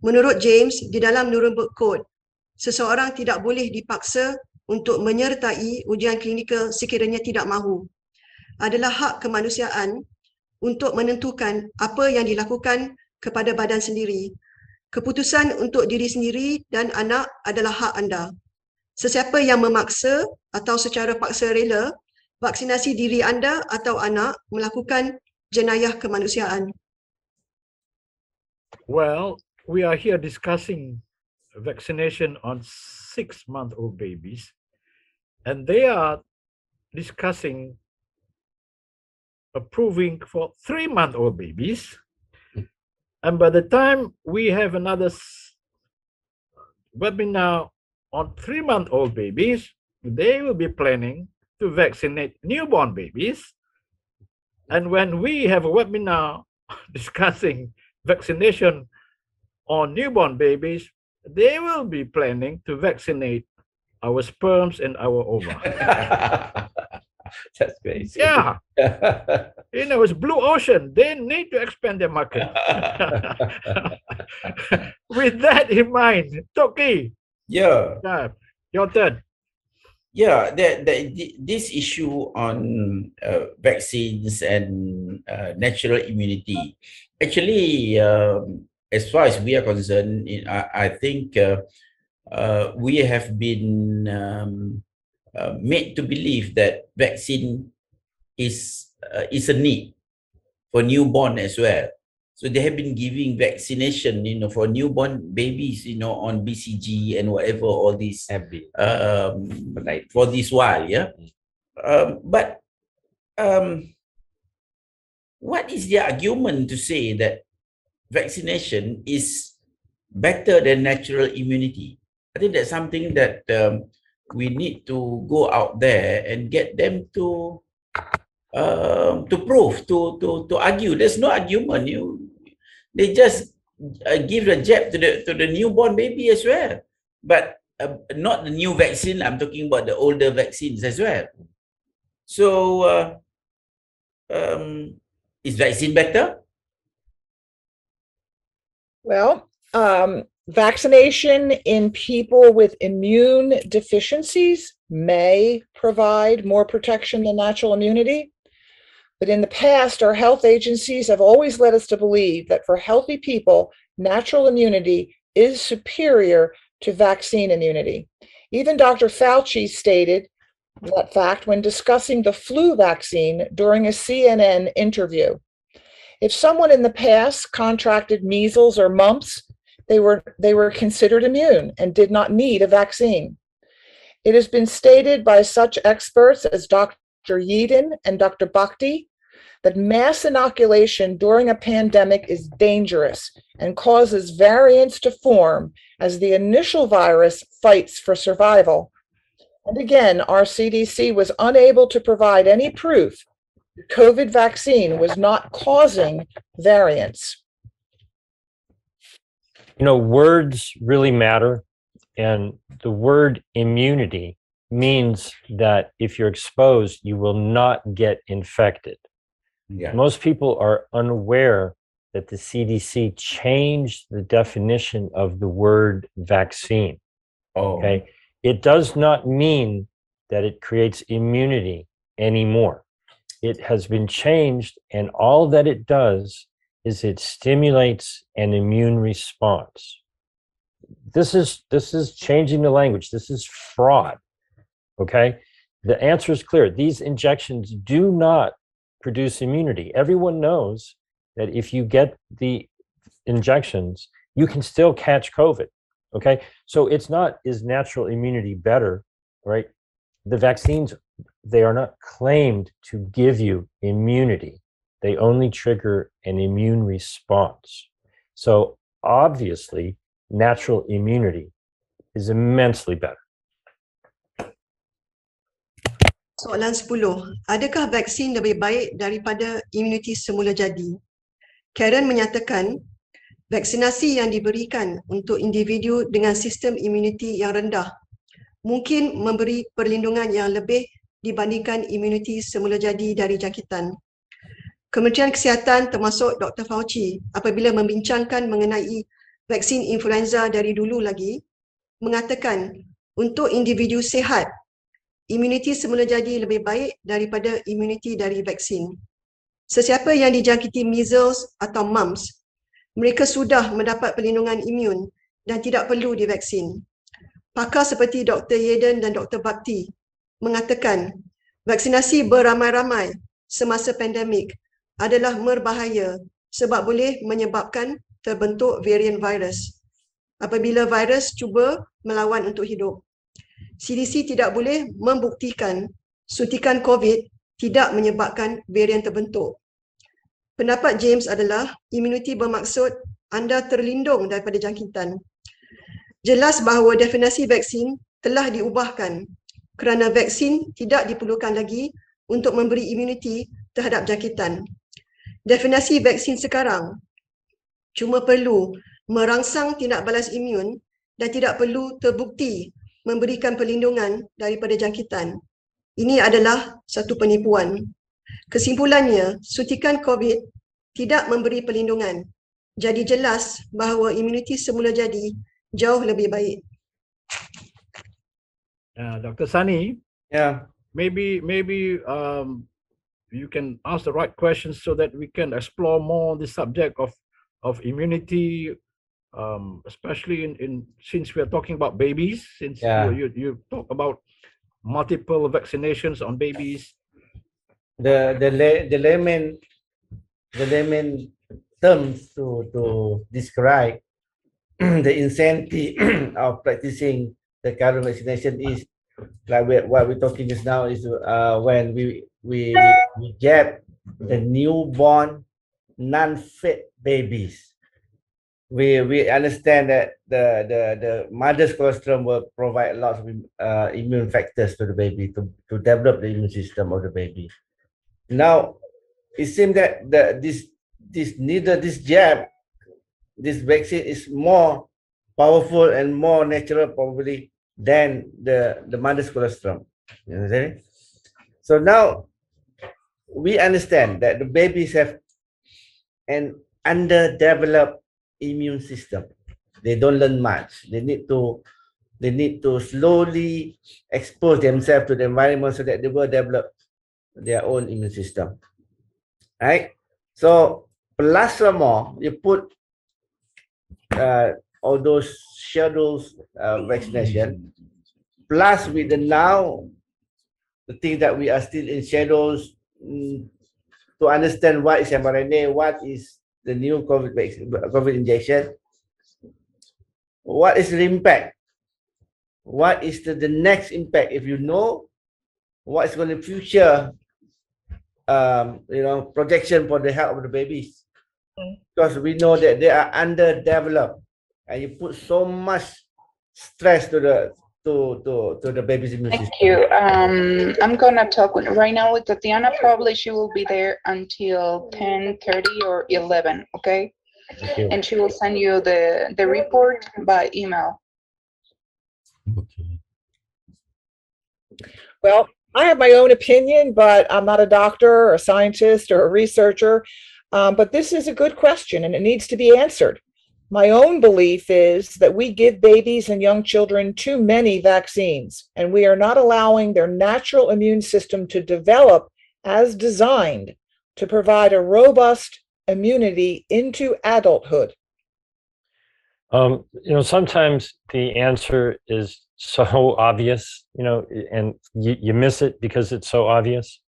Speaker 5: Menurut James, di dalam Nuremberg Code, seseorang tidak boleh dipaksa untuk menyertai ujian klinikal sekiranya tidak mahu. Adalah hak kemanusiaan untuk menentukan apa yang dilakukan kepada badan sendiri. Keputusan untuk diri sendiri dan anak adalah hak anda. Sesiapa yang memaksa atau secara paksa rela vaksinasi diri anda atau anak melakukan jenayah kemanusiaan.
Speaker 1: Well, we are here discussing vaccination on 6-month-old babies, and they are discussing approving for 3-month-old babies. And by the time we have another webinar on 3-month-old babies, they will be planning to vaccinate newborn babies. And when we have a webinar discussing vaccination on newborn babies, they will be planning to vaccinate our sperms and our ova.
Speaker 2: That's crazy.
Speaker 1: Yeah. It's blue ocean. They need to expand their market. With that in mind, Toqqi.
Speaker 2: Yeah.
Speaker 1: Your turn.
Speaker 2: Yeah, this issue on vaccines and natural immunity, actually, as far as we are concerned, I think we have been made to believe that vaccine is a need for newborn as well. So they have been giving vaccination, for newborn babies, on BCG and whatever, all these for this while, yeah. But what is the argument to say that vaccination is better than natural immunity? I think that's something that we need to go out there and get them to prove, to argue. There's no argument. They just give the jab to the newborn baby as well, but not the new vaccine. I'm talking about the older vaccines as well. So, is vaccine better?
Speaker 4: Well, vaccination in people with immune deficiencies may provide more protection than natural immunity. But in the past, our health agencies have always led us to believe that for healthy people, natural immunity is superior to vaccine immunity. Even Dr. Fauci stated that fact when discussing the flu vaccine during a CNN interview. If someone in the past contracted measles or mumps they were considered immune and did not need a vaccine. It has been stated by such experts as Dr. Yeadon and Dr. Bhakti that mass inoculation during a pandemic is dangerous and causes variants to form as the initial virus fights for survival. And again, our CDC was unable to provide any proof the COVID vaccine was not causing variants.
Speaker 3: You know, words really matter. And the word immunity means that if you're exposed, you will not get infected.
Speaker 2: Yeah.
Speaker 3: Most people are unaware that the CDC changed the definition of the word vaccine.
Speaker 2: Oh.
Speaker 3: Okay. It does not mean that it creates immunity anymore. It has been changed, and all that it does is it stimulates an immune response. This is changing the language. This is fraud. Okay. The answer is clear. These injections do not produce immunity. Everyone knows that if you get the injections, you can still catch COVID. Okay. So it's not, is natural immunity better, right? The vaccines, they are not claimed to give you immunity. They only trigger an immune response. So obviously, natural immunity is immensely better.
Speaker 5: Soalan 10. Adakah vaksin lebih baik daripada imuniti semula jadi? Karen menyatakan, vaksinasi yang diberikan untuk individu dengan sistem imuniti yang rendah mungkin memberi perlindungan yang lebih dibandingkan imuniti semula jadi dari jangkitan. Kementerian Kesihatan termasuk Dr. Fauci apabila membincangkan mengenai vaksin influenza dari dulu lagi, mengatakan untuk individu sihat, imuniti semula jadi lebih baik daripada imuniti dari vaksin. Sesiapa yang dijangkiti measles atau mumps, mereka sudah mendapat perlindungan imun dan tidak perlu divaksin. Pakar seperti Dr. Yeadon dan Dr. Bhakti mengatakan vaksinasi beramai-ramai semasa pandemik adalah berbahaya sebab boleh menyebabkan terbentuk varian virus apabila virus cuba melawan untuk hidup. CDC tidak boleh membuktikan suntikan COVID tidak menyebabkan varian terbentuk. Pendapat James adalah imuniti bermaksud anda terlindung daripada jangkitan. Jelas bahawa definisi vaksin telah diubahkan kerana vaksin tidak diperlukan lagi untuk memberi imuniti terhadap jangkitan. Definisi vaksin sekarang cuma perlu merangsang tindak balas imun dan tidak perlu terbukti memberikan perlindungan daripada jangkitan. Ini adalah satu penipuan. Kesimpulannya, suntikan COVID tidak memberi perlindungan. Jadi jelas bahawa imuniti semula jadi jauh lebih baik.
Speaker 1: Dr. Sani,
Speaker 6: Yeah.
Speaker 1: maybe you can ask the right questions so that we can explore more the subject of immunity, especially in since we are talking about babies, since
Speaker 6: Yeah.
Speaker 1: you talk about multiple vaccinations on babies.
Speaker 6: The layman terms to describe the insanity of practicing the current vaccination is like what we're talking just now is when we get the newborn non-fit babies. We understand that the mother's colostrum will provide lots of immune factors to the baby to develop the immune system of the baby. Now it seems that this jab, this vaccine is more powerful and more natural probably than the mother's colostrum. You understand? So now we understand that the babies have an underdeveloped immune system. They don't learn much. They need to slowly expose themselves to the environment so that they will develop their own immune system. Right? So plus some more, you put all those schedules vaccination, plus with the thing that we are still in shadows to understand what is mRNA, what is the new COVID injection. what is the impact? What is the next impact? If you know what is going to future, projection for the health of the babies, because we know that they are underdeveloped, and you put so much stress to the baby's immune system.
Speaker 7: Thank you. I'm gonna talk right now with Tatiana. Probably she will be there until 10:30 or 11. Okay, and she will send you the report by email.
Speaker 2: Okay.
Speaker 4: Well, I have my own opinion, but I'm not a doctor or a scientist or a researcher. But this is a good question and it needs to be answered. My own belief is that we give babies and young children too many vaccines, and we are not allowing their natural immune system to develop as designed to provide a robust immunity into adulthood.
Speaker 3: Sometimes the answer is so obvious, and you miss it because it's so obvious.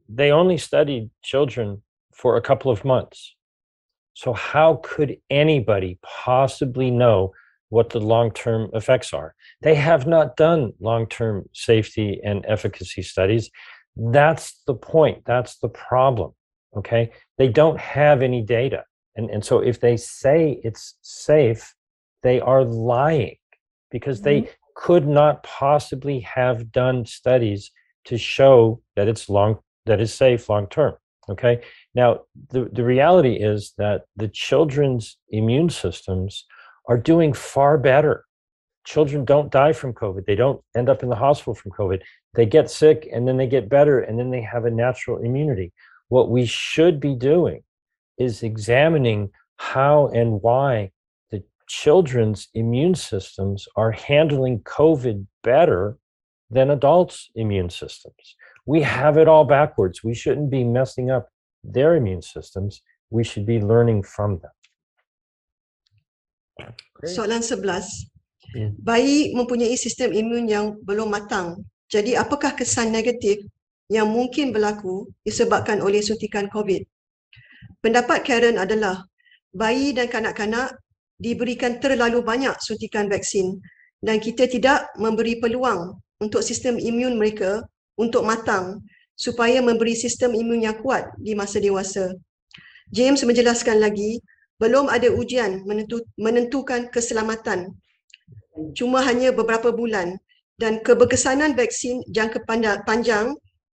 Speaker 3: They only studied children for a couple of months. So how could anybody possibly know what the long-term effects are? They have not done long-term safety and efficacy studies. That's the point. That's the problem. Okay. They don't have any data. And so if they say it's safe, they are lying because they could not possibly have done studies to show that that is safe long-term. Okay. Now, the reality is that the children's immune systems are doing far better. Children don't die from COVID. They don't end up in the hospital from COVID. They get sick and then they get better and then they have a natural immunity. What we should be doing is examining how and why the children's immune systems are handling COVID better than adults' immune systems. We have it all backwards. We shouldn't be messing up their immune systems. We should be learning from them.
Speaker 5: Soalan 11. Bayi mempunyai sistem imun yang belum matang. Jadi apakah kesan negatif yang mungkin berlaku disebabkan oleh suntikan COVID? Pendapat Karen adalah bayi dan kanak-kanak diberikan terlalu banyak suntikan vaksin dan kita tidak memberi peluang untuk sistem imun mereka untuk matang supaya memberi sistem imun yang kuat di masa dewasa. James menjelaskan lagi, belum ada ujian menentukan keselamatan. Cuma hanya beberapa bulan dan keberkesanan vaksin jangka panjang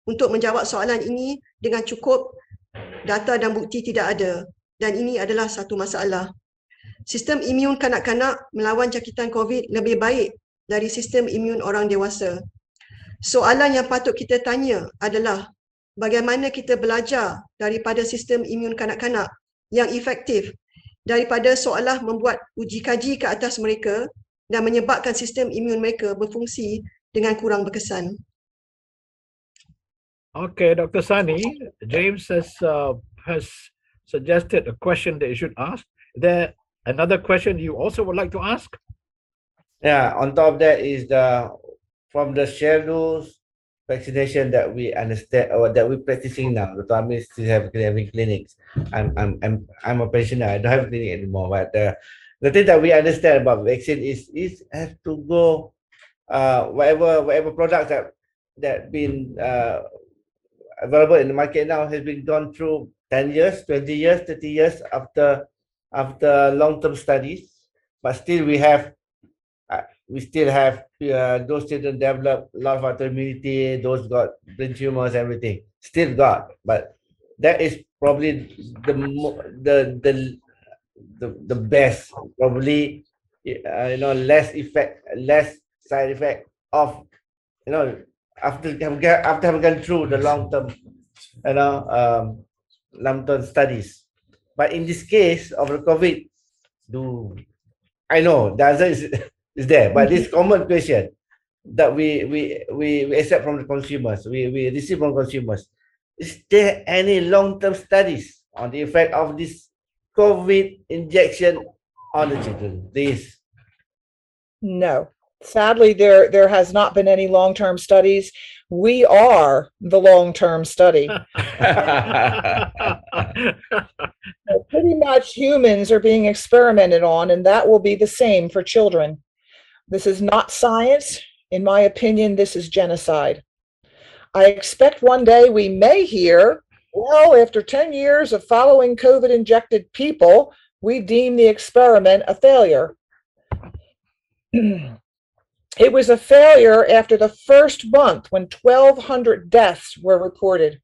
Speaker 5: untuk menjawab soalan ini dengan cukup data dan bukti tidak ada, dan ini adalah satu masalah. Sistem imun kanak-kanak melawan jangkitan COVID lebih baik dari sistem imun orang dewasa. Soalan yang patut kita tanya adalah bagaimana kita belajar daripada sistem imun kanak-kanak yang efektif daripada seolah membuat uji kaji ke atas mereka dan menyebabkan sistem imun mereka berfungsi dengan kurang berkesan.
Speaker 1: Okay, Dr. Sani, James has suggested a question that you should ask. Is there another question you also would like to ask?
Speaker 6: Yeah, on top of that is from the schedules vaccination that we understand or that we're practicing now. The Amir still having clinics. I'm a pensioner. I don't have a clinic anymore. But the thing that we understand about vaccine is have to go whatever products that been available in the market now has been gone through 10 years, 20 years, 30 years after long-term studies. But still we still have those children develop a lot of autoimmunity, those got brain tumors, everything still got, but that is probably the best, probably less side effect of after having gone through the long-term studies. But in this case of the COVID, I know the answer is there, but this common question that we accept from the consumers, we receive from consumers, is there any long-term studies on the effect of this COVID injection on the children? Please.
Speaker 4: No. Sadly, there has not been any long-term studies. We are the long-term study. Pretty much humans are being experimented on, and that will be the same for children. This is not science. In my opinion, this is genocide. I expect one day we may hear, well, after 10 years of following COVID-injected people, we deem the experiment a failure. It was a failure after the first month when 1,200 deaths were reported.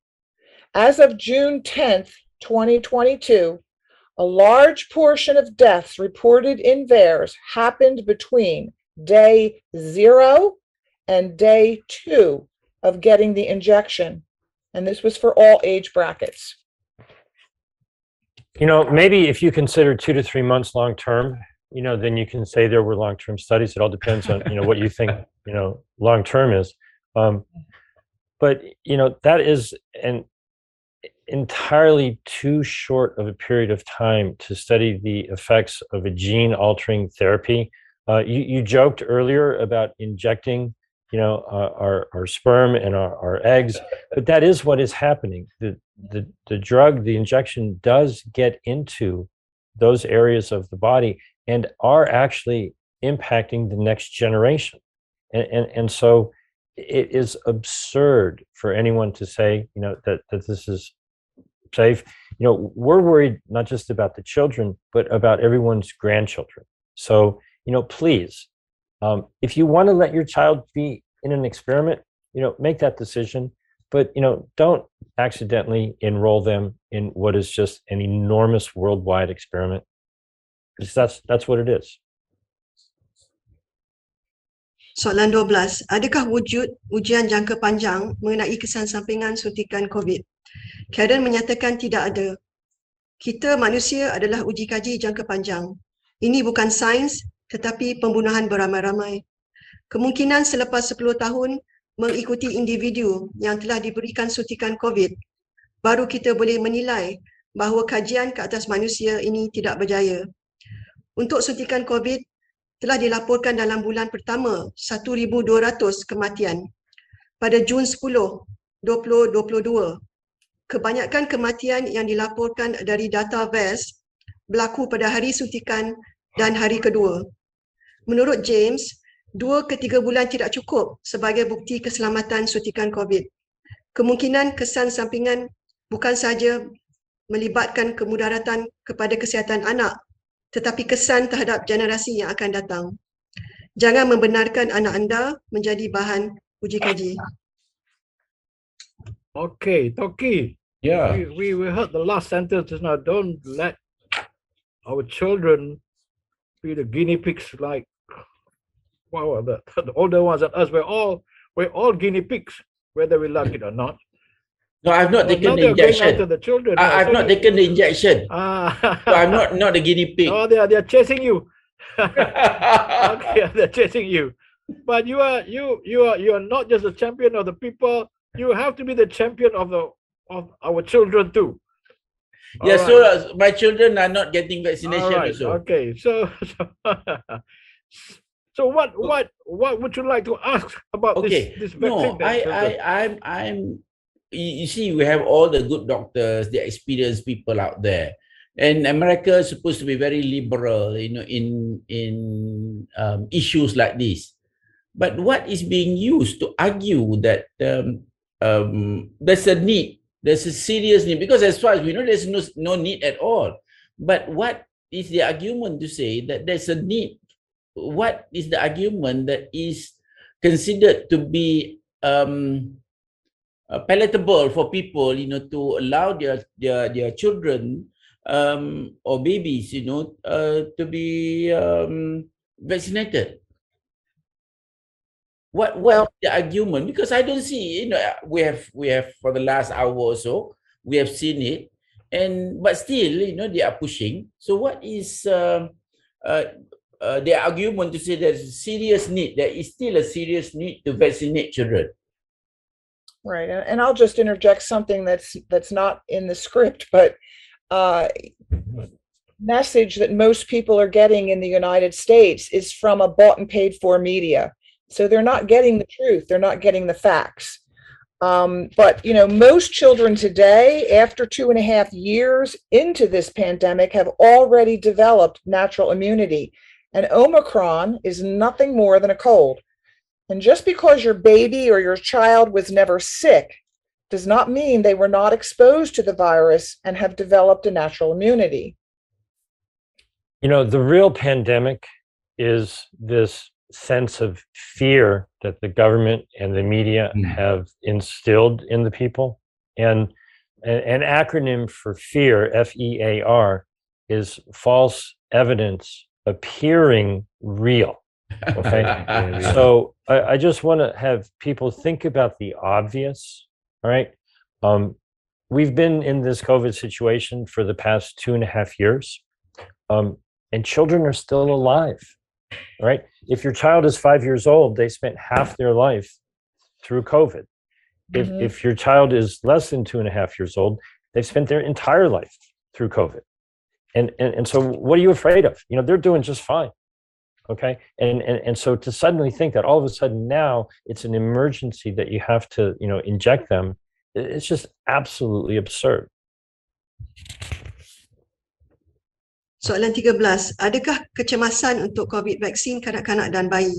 Speaker 4: As of June 10th, 2022, a large portion of deaths reported in VAERS happened between day 0 and day 2 of getting the injection. And this was for all age brackets.
Speaker 3: You know, maybe if you consider 2 to 3 months long term, you know, then you can say there were long-term studies. It all depends on, you know, what you think, you know, long-term is. But, you know, that is an entirely too short of a period of time to study the effects of a gene-altering therapy. You joked earlier about injecting, you know, our sperm and our eggs, but that is what is happening. The drug, the injection does get into those areas of the body and are actually impacting the next generation. And so it is absurd for anyone to say, you know, that this is safe. You know, we're worried not just about the children, but about everyone's grandchildren. So, you know, please, if you want to let your child be in an experiment, you know, make that decision, but, you know, don't accidentally enroll them in what is just an enormous worldwide experiment. Because that's what it is.
Speaker 5: Soalan 12, adakah wujud ujian jangka panjang mengenai kesan sampingan suntikan COVID? Karen menyatakan tidak ada. Kita manusia adalah uji kaji jangka panjang. Ini bukan sains tetapi pembunuhan beramai-ramai. Kemungkinan selepas 10 tahun mengikuti individu yang telah diberikan suntikan COVID, baru kita boleh menilai bahawa kajian ke atas manusia ini tidak berjaya. Untuk suntikan COVID, telah dilaporkan dalam bulan pertama 1,200 kematian. Pada Jun 10, 2022, kebanyakan kematian yang dilaporkan dari data VAERS berlaku pada hari suntikan dan hari kedua. Menurut James, 2 ke 3 bulan tidak cukup sebagai bukti keselamatan suntikan COVID. Kemungkinan kesan sampingan bukan sahaja melibatkan kemudaratan kepada kesihatan anak, tetapi kesan terhadap generasi yang akan datang. Jangan membenarkan anak anda menjadi bahan uji kaji.
Speaker 1: Okay, Toqqi.
Speaker 2: Yeah.
Speaker 1: We heard the last sentence just now. Don't let our children be the guinea pigs like, wow, the older ones than us. We're all guinea pigs, whether we like it or not.
Speaker 2: No, I've not taken the injection.
Speaker 1: The children.
Speaker 2: I've not taken the injection. So I'm not the guinea pig.
Speaker 1: Oh, they are chasing you. Okay, they're chasing you. But you are not just a champion of the people. You have to be the champion of our children too.
Speaker 2: Yeah, right. So my children are not getting vaccination
Speaker 1: right.
Speaker 2: also.
Speaker 1: Okay, so what would you like to ask about this vaccine?
Speaker 2: No, I'm. You see, we have all the good doctors, the experienced people out there, and America is supposed to be very liberal, you know, in issues like this. But what is being used to argue that there's a need, there's a serious need? Because as far as we know, there's no need at all. But what is the argument to say that there's a need? What is the argument that is considered to be palatable for people, you know, to allow their children or babies, you know, to be vaccinated? What the argument? Because I don't see, you know, we have for the last hour or so, we have seen it, but still, you know, they are pushing. So what is the argument to say there's a serious need? There is still a serious need to vaccinate children.
Speaker 4: Right, and I'll just interject something that's not in the script, but message that most people are getting in the United States is from a bought and paid for media. So they're not getting the truth. They're not getting the facts. But, you know, most children today, after 2.5 years into this pandemic, have already developed natural immunity. And Omicron is nothing more than a cold. And just because your baby or your child was never sick does not mean they were not exposed to the virus and have developed a natural immunity.
Speaker 3: You know, the real pandemic is this sense of fear that the government and the media have instilled in the people. And an acronym for fear, FEAR, is false evidence appearing real. Okay. So I just want to have people think about the obvious. All right. We've been in this COVID situation for the past 2.5 years, and children are still alive. All right. If your child is 5 years old, they spent half their life through COVID. If your child is less than 2.5 years old, they've spent their entire life through COVID. And so what are you afraid of? You know, they're doing just fine. Okay. And so to suddenly think that all of a sudden now it's an emergency that you have to, you know, inject them, it's just absolutely absurd.
Speaker 5: Soalan 13, adakah kecemasan untuk COVID vaksin kanak-kanak dan bayi?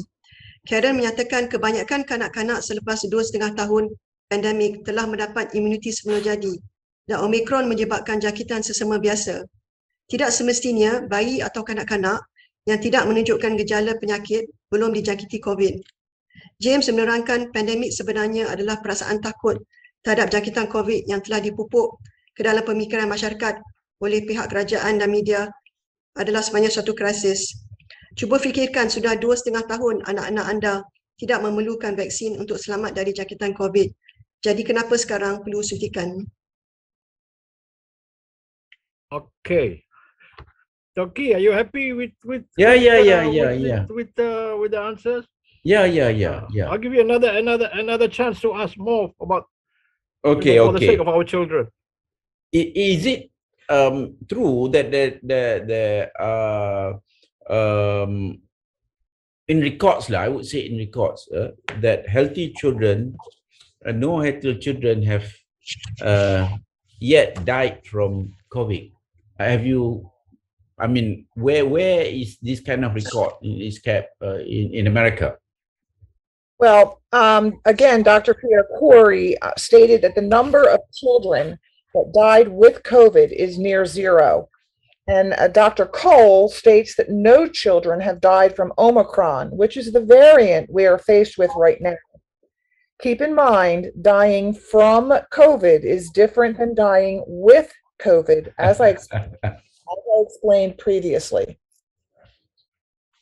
Speaker 5: Karen menyatakan kebanyakan kanak-kanak selepas 2,5 tahun pandemik telah mendapat imuniti semula jadi dan Omicron menyebabkan jangkitan sesama biasa. Tidak semestinya bayi atau kanak-kanak yang tidak menunjukkan gejala penyakit belum dijangkiti COVID. James menerangkan pandemik sebenarnya adalah perasaan takut terhadap jangkitan COVID yang telah dipupuk ke dalam pemikiran masyarakat oleh pihak kerajaan dan media adalah sebenarnya suatu krisis. Cuba fikirkan sudah 2,5 tahun anak-anak anda tidak memerlukan vaksin untuk selamat dari jangkitan COVID. Jadi kenapa sekarang perlu suntikan?
Speaker 1: Okay. Toqqi, are you happy with
Speaker 2: Yeah.
Speaker 1: with the answers?
Speaker 2: Yeah.
Speaker 1: I'll give you another chance to ask more about for the sake of our children.
Speaker 2: Is it true that in records, I would say in records, that healthy children, no healthy children have yet died from COVID? Have you? I mean, where is this kind of record is kept in America?
Speaker 4: Well, again, Dr. Pierre Corey stated that the number of children that died with COVID is near zero. And Dr. Cole states that no children have died from Omicron, which is the variant we are faced with right now. Keep in mind, dying from COVID is different than dying with COVID, as I explained previously.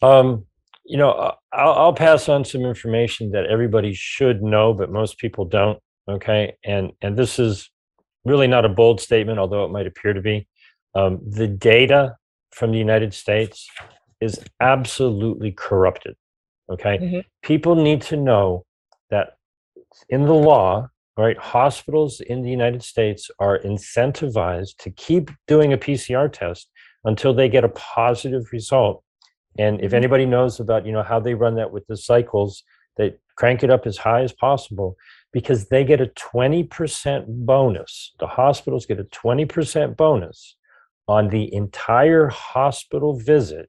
Speaker 3: You know, I'll pass on some information that everybody should know, but most people don't. Okay. And this is really not a bold statement, although it might appear to be. The data from the United States is absolutely corrupted. Okay. People need to know that in the law, right, hospitals in the United States are incentivized to keep doing a PCR test until they get a positive result. And if anybody knows about, you know, how they run that with the cycles, they crank it up as high as possible because they get a 20% bonus. The hospitals get a 20% bonus on the entire hospital visit,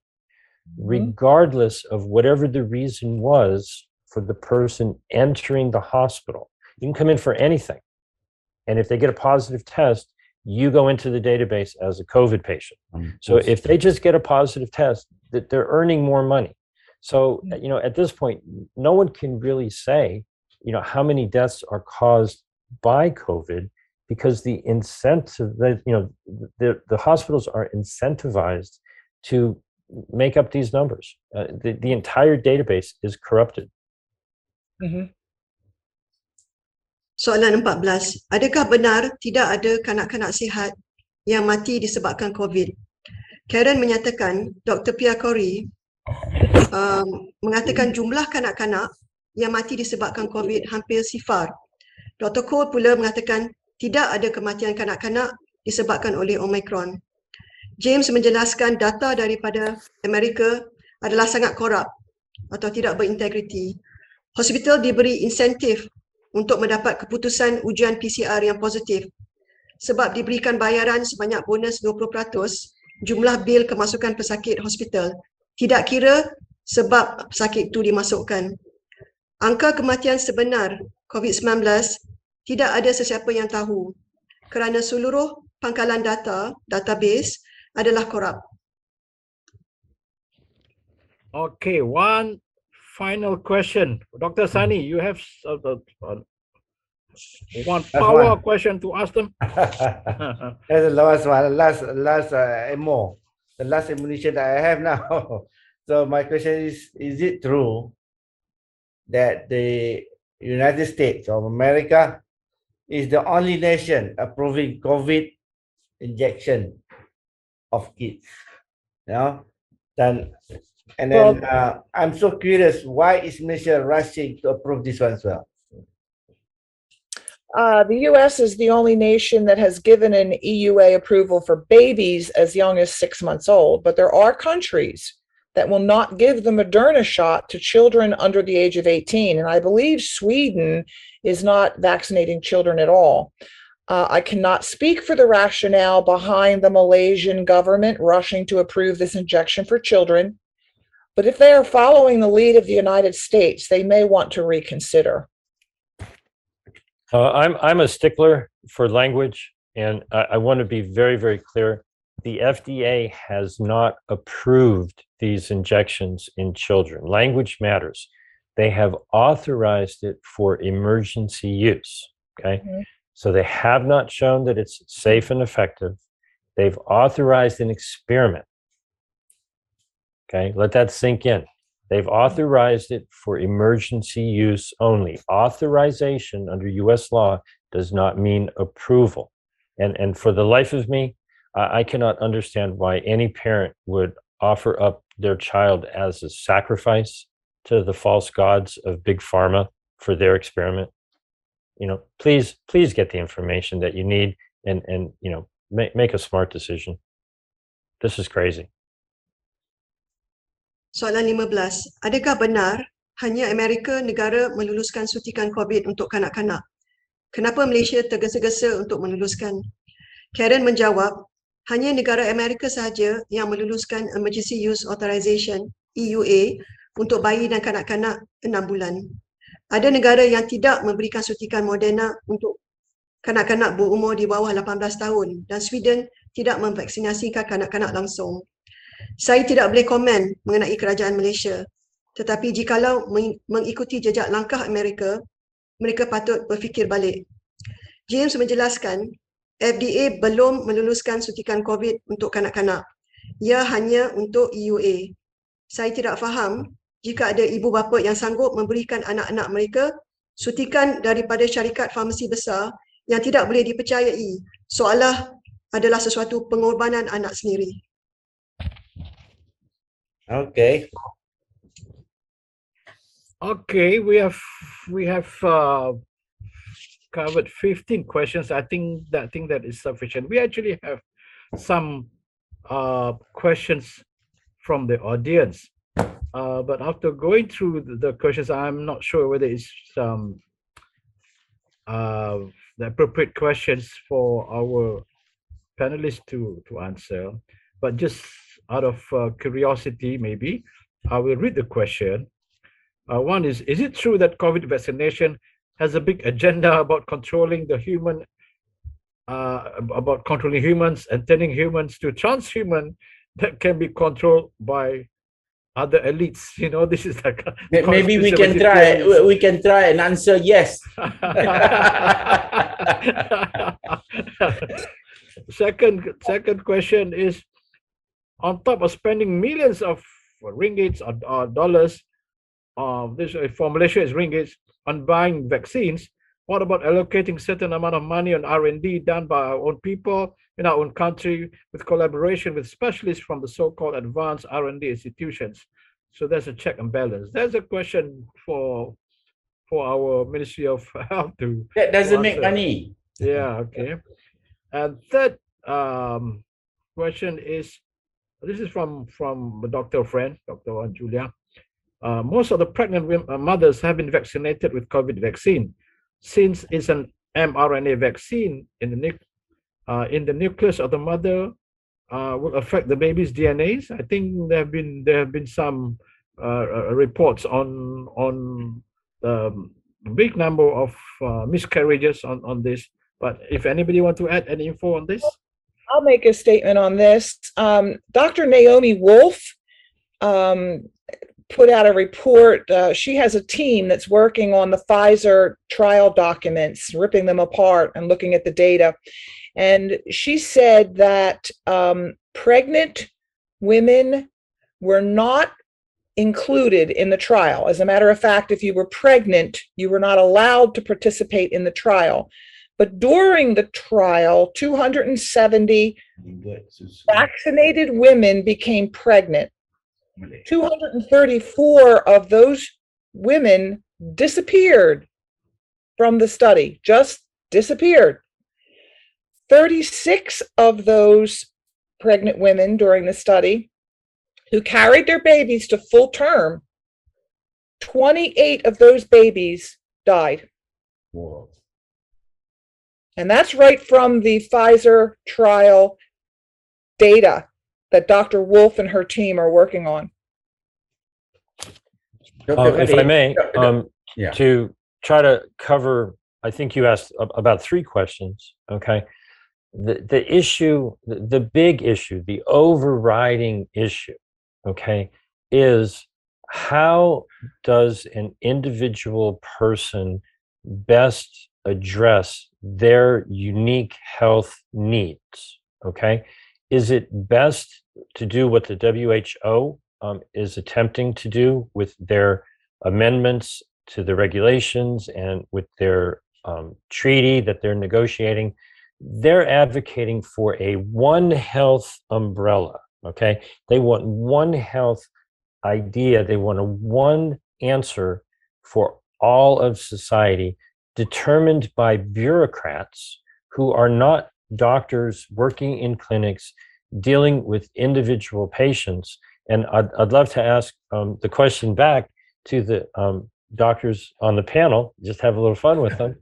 Speaker 3: regardless of whatever the reason was for the person entering the hospital. You can come in for anything. And if they get a positive test, you go into the database as a COVID patient. So if they just get a positive test, that they're earning more money. So, you know, at this point, no one can really say, you know, how many deaths are caused by COVID because the incentive that, you know, the hospitals are incentivized to make up these numbers. The entire database is corrupted.
Speaker 5: Soalan 14, adakah benar tidak ada kanak-kanak sihat yang mati disebabkan COVID? Karen menyatakan, Dr. Pierre Corey mengatakan jumlah kanak-kanak yang mati disebabkan COVID hampir sifar. Dr. Cole pula mengatakan tidak ada kematian kanak-kanak disebabkan oleh Omicron. James menjelaskan data daripada Amerika adalah sangat korup atau tidak berintegriti. Hospital diberi insentif untuk mendapat keputusan ujian PCR yang positif sebab diberikan bayaran sebanyak bonus 20% jumlah bil kemasukan pesakit hospital, tidak kira sebab pesakit itu dimasukkan. Angka kematian sebenar COVID-19 tidak ada sesiapa yang tahu kerana seluruh pangkalan database adalah korup.
Speaker 1: Okay, one final question. Dr. Sani, you have one power question to ask them?
Speaker 6: That's the last one, last ammo, the last ammunition that I have now. So my question is it true that the United States of America is the only nation approving COVID injection of kids? You know, and then I'm so curious, why is Malaysia rushing to approve this one as well?
Speaker 4: The US is the only nation that has given an EUA approval for babies as young as 6 months old, but there are countries that will not give the Moderna shot to children under the age of 18. And I believe Sweden is not vaccinating children at all. I cannot speak for the rationale behind the Malaysian government rushing to approve this injection for children, but if they are following the lead of the United States, they may want to reconsider.
Speaker 3: I'm a stickler for language, and I want to be very, very clear. The FDA has not approved these injections in children. Language matters. They have authorized it for emergency use, okay? Mm-hmm. So they have not shown that it's safe and effective. They've authorized an experiment, okay? Let that sink in. They've authorized it for emergency use only. Authorization under US law does not mean approval. And for the life of me, I cannot understand why any parent would offer up their child as a sacrifice to the false gods of Big Pharma for their experiment. You know, please get the information that you need and you know, make a smart decision. This is crazy.
Speaker 5: Soalan 15. Adakah benar hanya Amerika negara meluluskan suntikan COVID untuk kanak-kanak? Kenapa Malaysia tergesa-gesa untuk meluluskan? Karen menjawab, hanya negara Amerika sahaja yang meluluskan Emergency Use Authorization EUA untuk bayi dan kanak-kanak 6 bulan. Ada negara yang tidak memberikan suntikan Moderna untuk kanak-kanak berumur di bawah 18 tahun dan Sweden tidak memvaksinasikan kanak-kanak langsung. Saya tidak boleh komen mengenai kerajaan Malaysia, tetapi jikalau mengikuti jejak langkah Amerika, mereka patut berfikir balik. James menjelaskan, FDA belum meluluskan suntikan COVID untuk kanak-kanak. Ia hanya untuk EUA. Saya tidak faham jika ada ibu bapa yang sanggup memberikan anak-anak mereka suntikan daripada syarikat farmasi besar yang tidak boleh dipercayai, seolah adalah sesuatu pengorbanan anak sendiri.
Speaker 6: Okay.
Speaker 1: Okay, we have covered 15 questions. I think that is sufficient. We actually have some questions from the audience, but after going through the questions, I'm not sure whether it's the appropriate questions for our panelists to answer. But just out of curiosity, maybe I will read the question. One is it true that COVID vaccination has a big agenda about controlling the human, about controlling humans and turning humans to transhuman that can be controlled by other elites? You know, this is like
Speaker 2: maybe we can try. We can try and answer yes.
Speaker 1: Second question is, on top of spending millions of ringgits or dollars, this for Malaysia is ringgits, on buying vaccines, what about allocating certain amount of money on R&D done by our own people in our own country with collaboration with specialists from the so-called advanced R&D institutions? So there's a check and balance. There's a question for our Ministry of Health to
Speaker 2: that doesn't make money.
Speaker 1: Yeah, okay. And third question is, this is from a doctor friend, Dr. Julia. Most of the pregnant mothers have been vaccinated with COVID vaccine. Since it's an mRNA vaccine in the nucleus of the mother, will affect the baby's DNAs. I think there have been some reports on the big number of miscarriages on this. But if anybody want to add any info on this?
Speaker 4: I'll make a statement on this. Dr. Naomi Wolf put out a report. She has a team that's working on the Pfizer trial documents, ripping them apart and looking at the data. And she said that pregnant women were not included in the trial. As a matter of fact, if you were pregnant, you were not allowed to participate in the trial. But during the trial, 270 vaccinated women became pregnant. 234 of those women disappeared from the study, just disappeared. 36 of those pregnant women during the study who carried their babies to full term, 28 of those babies died.
Speaker 2: Wow.
Speaker 4: And that's right from the Pfizer trial data that Dr. Wolf and her team are working on.
Speaker 3: If I may,
Speaker 2: Yeah.
Speaker 3: to try to cover, I think you asked about 3 questions, okay? The issue, the big issue, the overriding issue, okay, is how does an individual person best address their unique health needs, okay? Is it best to do what the WHO is attempting to do with their amendments to the regulations and with their treaty that they're negotiating? They're advocating for a one health umbrella, okay? They want one health idea. They want a one answer for all of society, determined by bureaucrats who are not doctors working in clinics dealing with individual patients. And I'd love to ask the question back to the doctors on the panel, just have a little fun with them.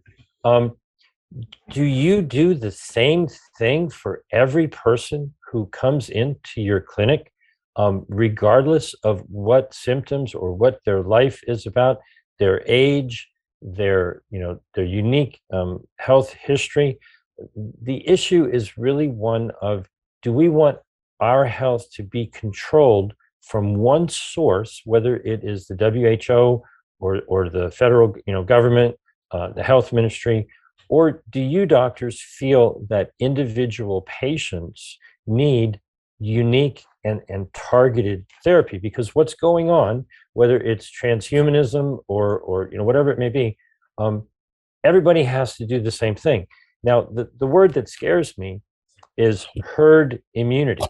Speaker 3: Do you do the same thing for every person who comes into your clinic, regardless of what symptoms or what their life is about, their age, their unique health history? The issue is really one of, do we want our health to be controlled from one source, whether it is the WHO or the federal government, the health ministry, or do you doctors feel that individual patients need unique and targeted therapy? Because what's going on, whether it's transhumanism or whatever it may be, everybody has to do the same thing. Now, the word that scares me is herd immunity,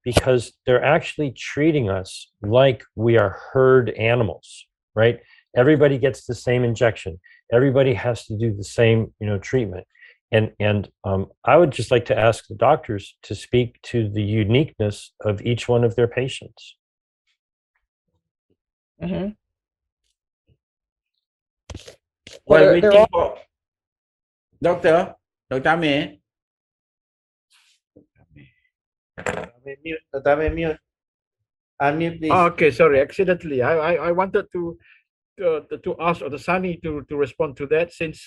Speaker 3: because they're actually treating us like we are herd animals, right? Everybody gets the same injection. Everybody has to do the same, treatment. And I would just like to ask the doctors to speak to the uniqueness of each one of their patients.
Speaker 4: Mm-hmm.
Speaker 2: While
Speaker 4: They're
Speaker 2: waiting for Dr. Amir.
Speaker 6: Mute. Unmute, please.
Speaker 1: Okay, sorry, accidentally. I wanted to ask the Sani to respond to that, since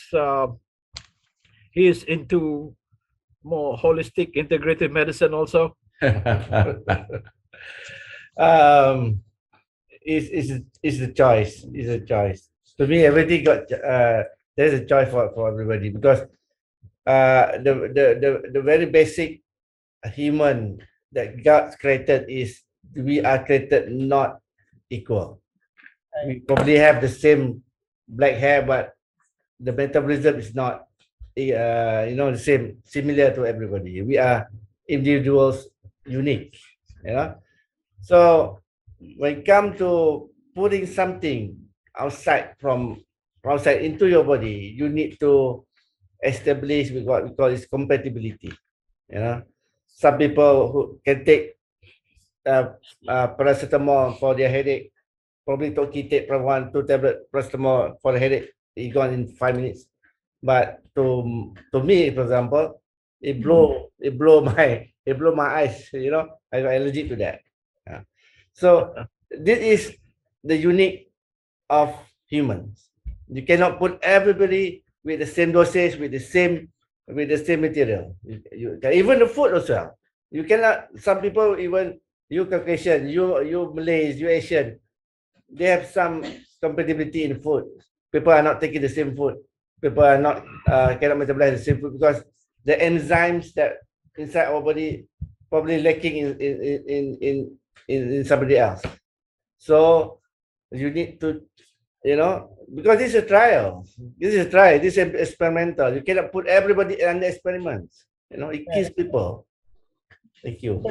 Speaker 1: he is into more holistic integrative medicine also.
Speaker 6: It's a choice. It's a choice. To me, everything got there's a choice for everybody, because the very basic human that God created is, we are created not equal. We probably have the same black hair, but the metabolism is not the same, similar to everybody. We are individuals, unique, so when it comes to putting something outside into your body, you need to establish what we call is compatibility, some people who can take paracetamol for their headache. Probably Toqqi take 1-2 tablet paracetamol for the headache. It gone in 5 minutes. But to me, for example, it blow my eyes. You know, I got allergic to that. So this is the unique of humans. You cannot put everybody with the same dosage, with the same material. You can, even the food as well. You cannot. Some people, even you Caucasian, you Malays, you Asian, they have some compatibility in food. People are not taking the same food. People are not cannot metabolize the same food because the enzymes that inside our body probably lacking in somebody else. So you need to, you know, because this is a trial. This is a trial. This is experimental. You cannot put everybody under experiments. You know, it kills people. Thank you.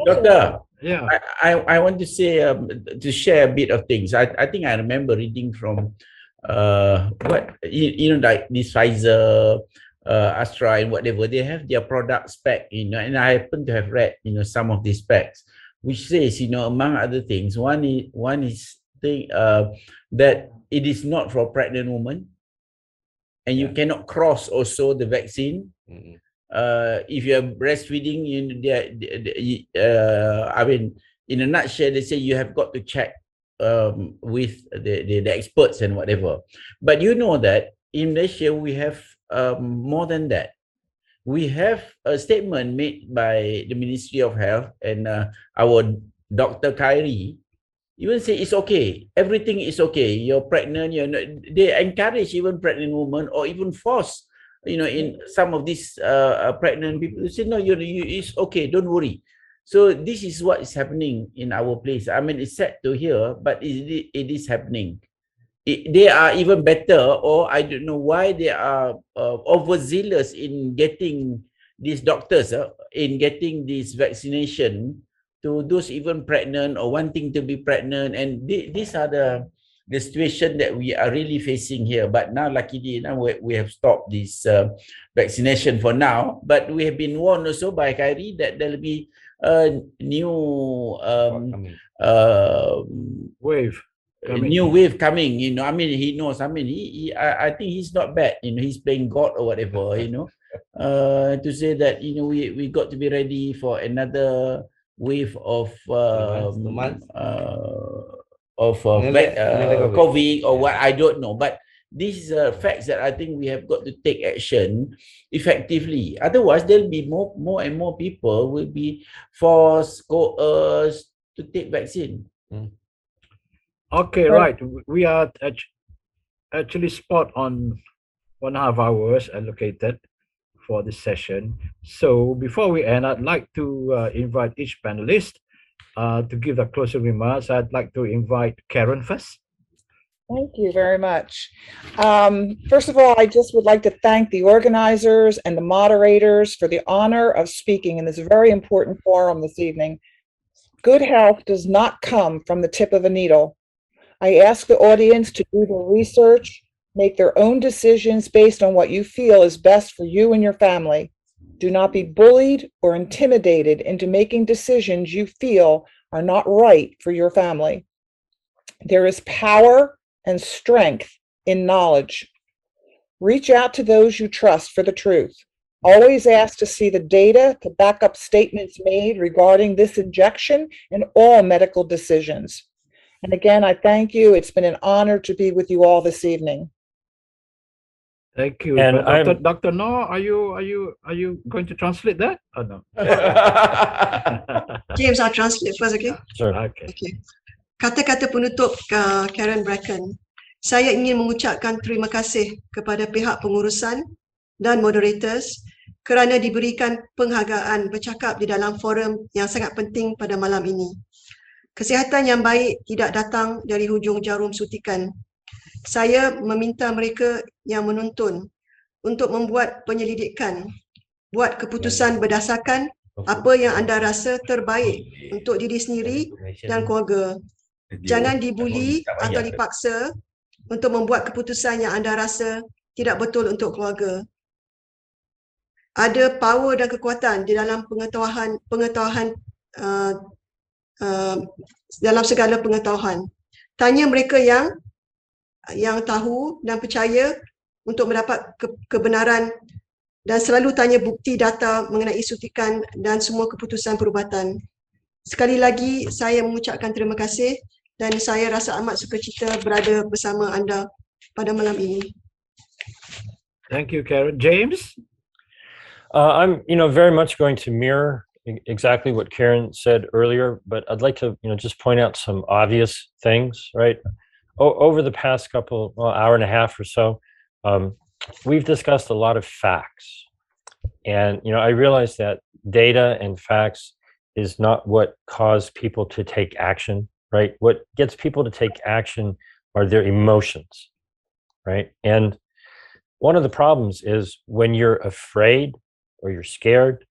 Speaker 2: Doctor,
Speaker 1: Yeah.
Speaker 2: I want to say to share a bit of things. I think I remember reading from what you know, like this Pfizer, Astra and whatever, they have their product spec, you know, and I happen to have read, you know, some of these specs, which says, you know, among other things, one is that it is not for pregnant women, and you cannot cross also the vaccine. If you are breastfeeding, I mean, in a nutshell, they say you have got to check with the experts and whatever. But you know that in Malaysia, we have more than that. We have a statement made by the Ministry of Health and our Dr. Khairi. Even say it's okay, everything is okay. You're pregnant, you're not, they encourage even pregnant women or even force, you know, in some of these pregnant people to say, no, it's okay, don't worry. So this is what is happening in our place. I mean, it's sad to hear, but it is happening. They are even better, or I don't know why they are overzealous in getting these doctors, in getting this vaccination to those even pregnant or wanting to be pregnant. And these are the situation that we are really facing here. But now, luckily, now we have stopped this vaccination for now. But we have been warned also by Khairi that there will be a new
Speaker 1: Wave.
Speaker 2: new wave coming. You know, I mean, he knows. I mean, I think he's not bad. You know, he's playing God or whatever. You know, to say that, you know, we got to be ready for another wave of COVID or what, I don't know. But these are facts that I think we have got to take action effectively. Otherwise, there'll be more and more people will be forced, coerced to take vaccine.
Speaker 1: Okay, right. We are actually spot on 1.5 hours allocated for this session. So before we end, I'd like to invite each panelist to give their closing remarks. I'd like to invite Karen first.
Speaker 4: Thank you very much. First of all, I just would like to thank the organizers and the moderators for the honor of speaking in this very important forum this evening. Good health does not come from the tip of a needle. I ask the audience to do the research, make their own decisions based on what you feel is best for you and your family. Do not be bullied or intimidated into making decisions you feel are not right for your family. There is power and strength in knowledge. Reach out to those you trust for the truth. Always ask to see the data to back up statements made regarding this injection in all medical decisions. And again, I thank you. It's been an honor to be with you all this evening.
Speaker 1: Thank you.
Speaker 3: And
Speaker 1: Dr. Noor, are you going to translate that or no?
Speaker 5: James, I'll translate first, okay?
Speaker 3: Sure.
Speaker 1: Okay.
Speaker 5: Okay. Kata-kata penutup Karen Bracken. Saya ingin mengucapkan terima kasih kepada pihak pengurusan dan moderators kerana diberikan penghargaan bercakap di dalam forum yang sangat penting pada malam ini. Kesihatan yang baik tidak datang dari hujung jarum suntikan. Saya meminta mereka yang menonton untuk membuat penyelidikan, buat keputusan berdasarkan apa yang anda rasa terbaik untuk diri sendiri dan keluarga. Jangan dibuli atau dipaksa untuk membuat keputusan yang anda rasa tidak betul untuk keluarga. ada power dan kekuatan di dalam pengetahuan uh, uh, dalam segala pengetahuan. Tanya mereka yang tahu dan percaya untuk mendapat kebenaran, dan selalu tanya bukti data mengenai suntikan dan semua keputusan perubatan. Sekali lagi saya mengucapkan terima kasih dan saya rasa amat sukacita berada bersama anda pada malam ini.
Speaker 1: Thank you, Karen. James?
Speaker 3: I'm, very much going to mirror exactly what Karen said earlier, but I'd like to, just point out some obvious things, right? Over the past hour and a half or so, we've discussed a lot of facts. And, I realize that data and facts is not what cause people to take action, right? What gets people to take action are their emotions, right? And one of the problems is when you're afraid or you're scared,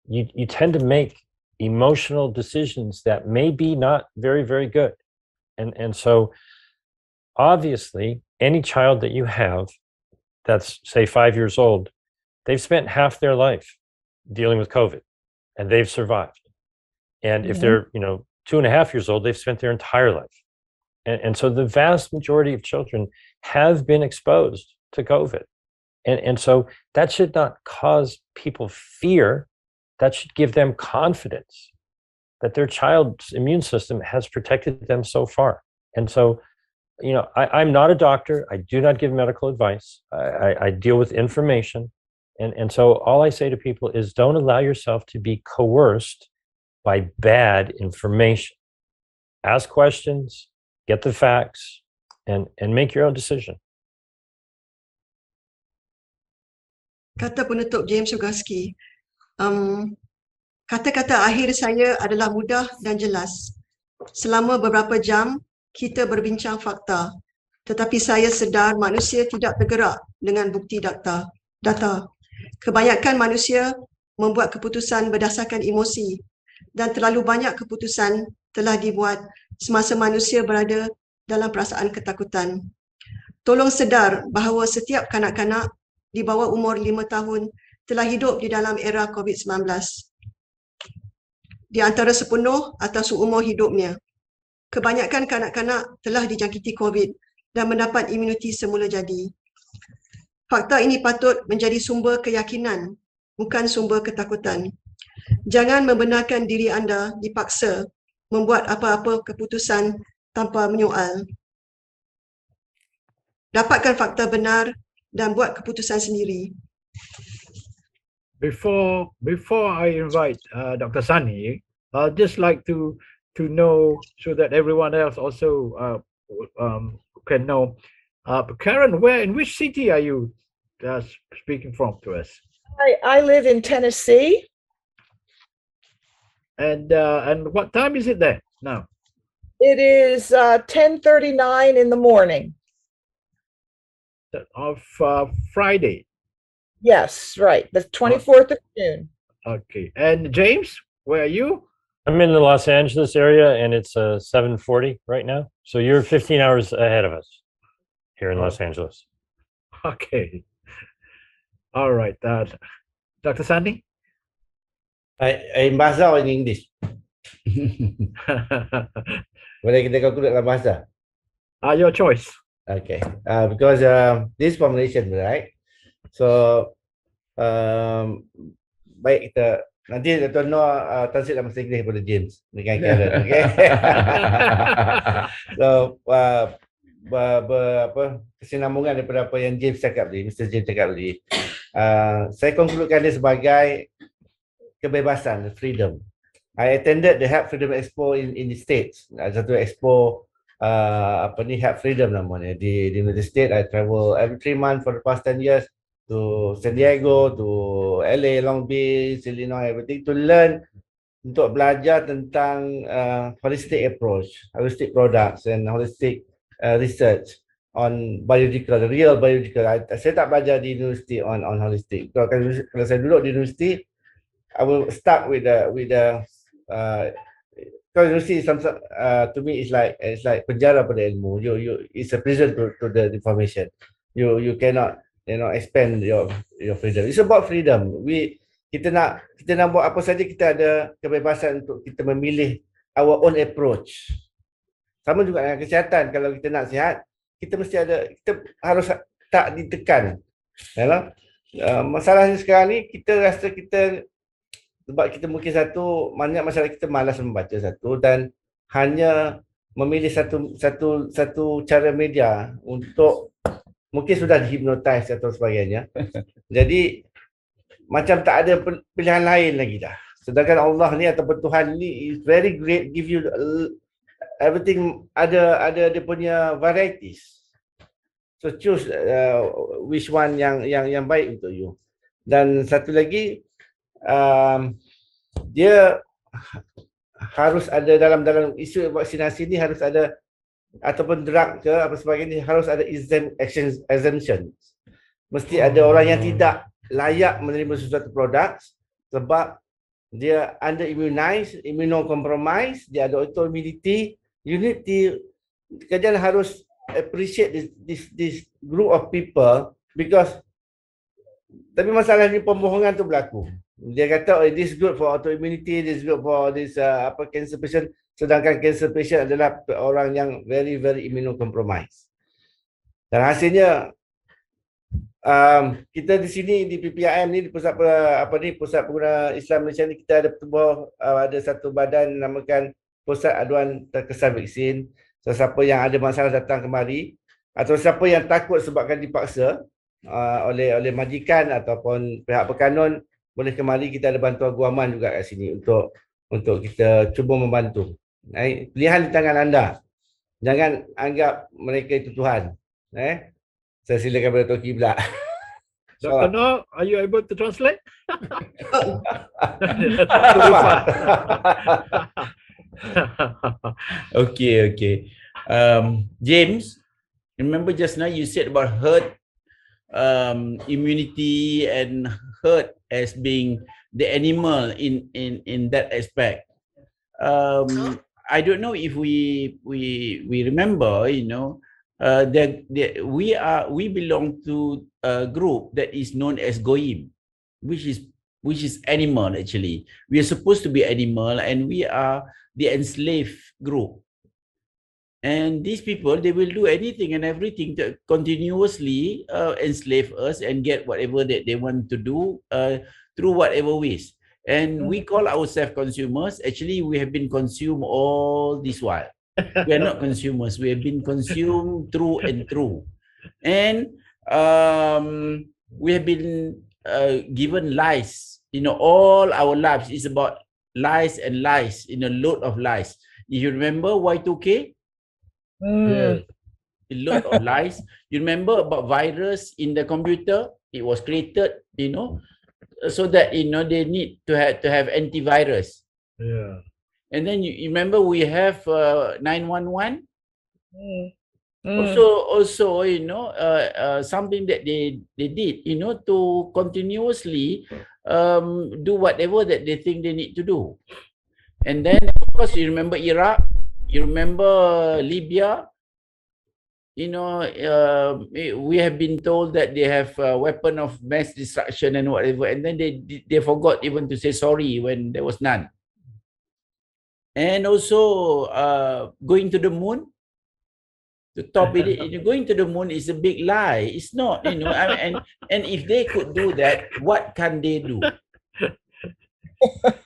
Speaker 3: you tend to make emotional decisions that may be not very, very good. And so obviously any child that you have that's say 5 years old, they've spent half their life dealing with COVID and they've survived. And if they're, 2.5 years old, they've spent their entire life. And so the vast majority of children have been exposed to COVID. And so that should not cause people fear. That should give them confidence that their child's immune system has protected them so far. And so, I'm not a doctor. I do not give medical advice. I deal with information. And so all I say to people is don't allow yourself to be coerced by bad information. Ask questions, get the facts, and make your own decision.
Speaker 5: Kata penutup James Roguski, kata-kata akhir saya adalah mudah dan jelas. Selama beberapa jam, kita berbincang fakta. Tetapi saya sedar manusia tidak tergerak dengan bukti data. Kebanyakan manusia membuat keputusan berdasarkan emosi dan terlalu banyak keputusan telah dibuat semasa manusia berada dalam perasaan ketakutan. Tolong sedar bahawa setiap kanak-kanak di bawah umur 5 tahun telah hidup di dalam era COVID-19. Di antara sepenuh atau seumur hidupnya, kebanyakan kanak-kanak telah dijangkiti COVID dan mendapat imuniti semula jadi. Fakta ini patut menjadi sumber keyakinan, bukan sumber ketakutan. Jangan membenarkan diri anda dipaksa membuat apa-apa keputusan tanpa menyoal. Dapatkan fakta benar dan buat keputusan sendiri.
Speaker 1: Before I invite Dr. Sani, I'd just like to know so that everyone else also can know. Karen, in which city are you speaking from to us?
Speaker 4: I live in Tennessee.
Speaker 1: And what time is it there now?
Speaker 4: It is 10:39 in the morning.
Speaker 1: Of Friday.
Speaker 4: Yes, right. The 24th of June.
Speaker 1: Okay. And James, where are you?
Speaker 3: I'm in the Los Angeles area and it's 7:40 right now. So you're 15 hours ahead of us here in Los Angeles.
Speaker 1: Okay. All right. Dr. Sani?
Speaker 6: In bahasa or in English? Boleh kita conclude dalam bahasa?
Speaker 1: Your choice.
Speaker 6: Okay. Because this is from Malaysian, right? So, baik kita nanti Dato Noor translate dalam bahasa Inggeris kepada James dengan Karen, okay? So, kesinambungan daripada apa yang James cakap tadi, Mr. James cakap tadi. Saya konklusikan dia sebagai kebebasan, freedom. I attended the Health Freedom Expo in the States. Satu expo Health Freedom namanya di United States. I travel every 3 months for the past 10 years to San Diego, to LA, Long Beach, Illinois, everything to learn, untuk belajar tentang holistic approach, holistic products and holistic research on biological, the real biological. Saya tak belajar di university on holistic. Kalau saya duduk di university, I will start with the because university is to me it's like penjara pada ilmu. It's a prison to the information. You cannot expand your freedom. It's about freedom. Kita nak buat apa saja, kita ada kebebasan untuk kita memilih our own approach. Sama juga dengan kesihatan. Kalau kita nak sihat, kita harus tak ditekan. Masalahnya sekarang ni, kita rasa sebab kita mungkin banyak masyarakat kita malas membaca dan hanya memilih satu cara media untuk mungkin sudah dihipnotis atau sebagainya. Jadi macam tak ada pilihan lain lagi dah. Sedangkan Allah ni ataupun Tuhan ni is very great, give you everything, ada dia punya varieties. So choose which one yang baik untuk you. Dan satu lagi, dia harus ada dalam isu vaksinasi ni, harus ada ataupun drug ke apa sebagainya, harus ada exemption. Mesti ada orang yang tidak layak menerima sesuatu produk sebab dia under immunized, immunocompromised, dia ada autoimmunity. You need to, kalian harus appreciate this group of people, because tapi masalah ni pembohongan tu berlaku. Dia kata this good for autoimmunity, this good for this cancer patient, sedangkan cancer patient adalah orang yang very immunocompromised. Dan hasilnya kita di sini di PPIM ni, di pusat pengguna Islam Malaysia ni, kita ada bertubuh, ada satu badan namakan Pusat Aduan Terkesan Vaksin. Sesiapa yang ada masalah datang kemari, atau siapa yang takut sebabkan dipaksa oleh majikan ataupun pihak berkanun, boleh kemari. Kita ada bantuan guaman juga kat sini untuk kita cuba membantu. Pilihan di tangan anda. Jangan anggap mereka itu Tuhan. Saya silakan pada Toqqi pula.
Speaker 1: Dr. Noor, are you able to translate?
Speaker 2: Okay. James, remember just now you said about herd immunity and herd as being the animal in that aspect. I don't know if we remember, that we belong to a group that is known as Goyim, which is animal actually. We are supposed to be animal, and we are the enslaved group. And these people, they will do anything and everything to continuously enslave us and get whatever that they want to do through whatever ways. And we call ourselves consumers. Actually, we have been consumed all this while. We are not consumers. We have been consumed through and through. And we have been given lies. All our lives is about lies and lies, a load of lies. If you remember Y2K?
Speaker 1: Yes.
Speaker 2: A lot of lies. You remember about virus in the computer? It was created, so that they need to have antivirus.
Speaker 1: Yeah.
Speaker 2: And then you remember we have 911. Also, something that they did, to continuously do whatever that they think they need to do. And then, of course, you remember Iraq, you remember Libya. We have been told that they have a weapon of mass destruction and whatever, and then they forgot even to say sorry when there was none. And also going to the moon, to top it, going to the moon is a big lie. It's not, and if they could do that, what can they do?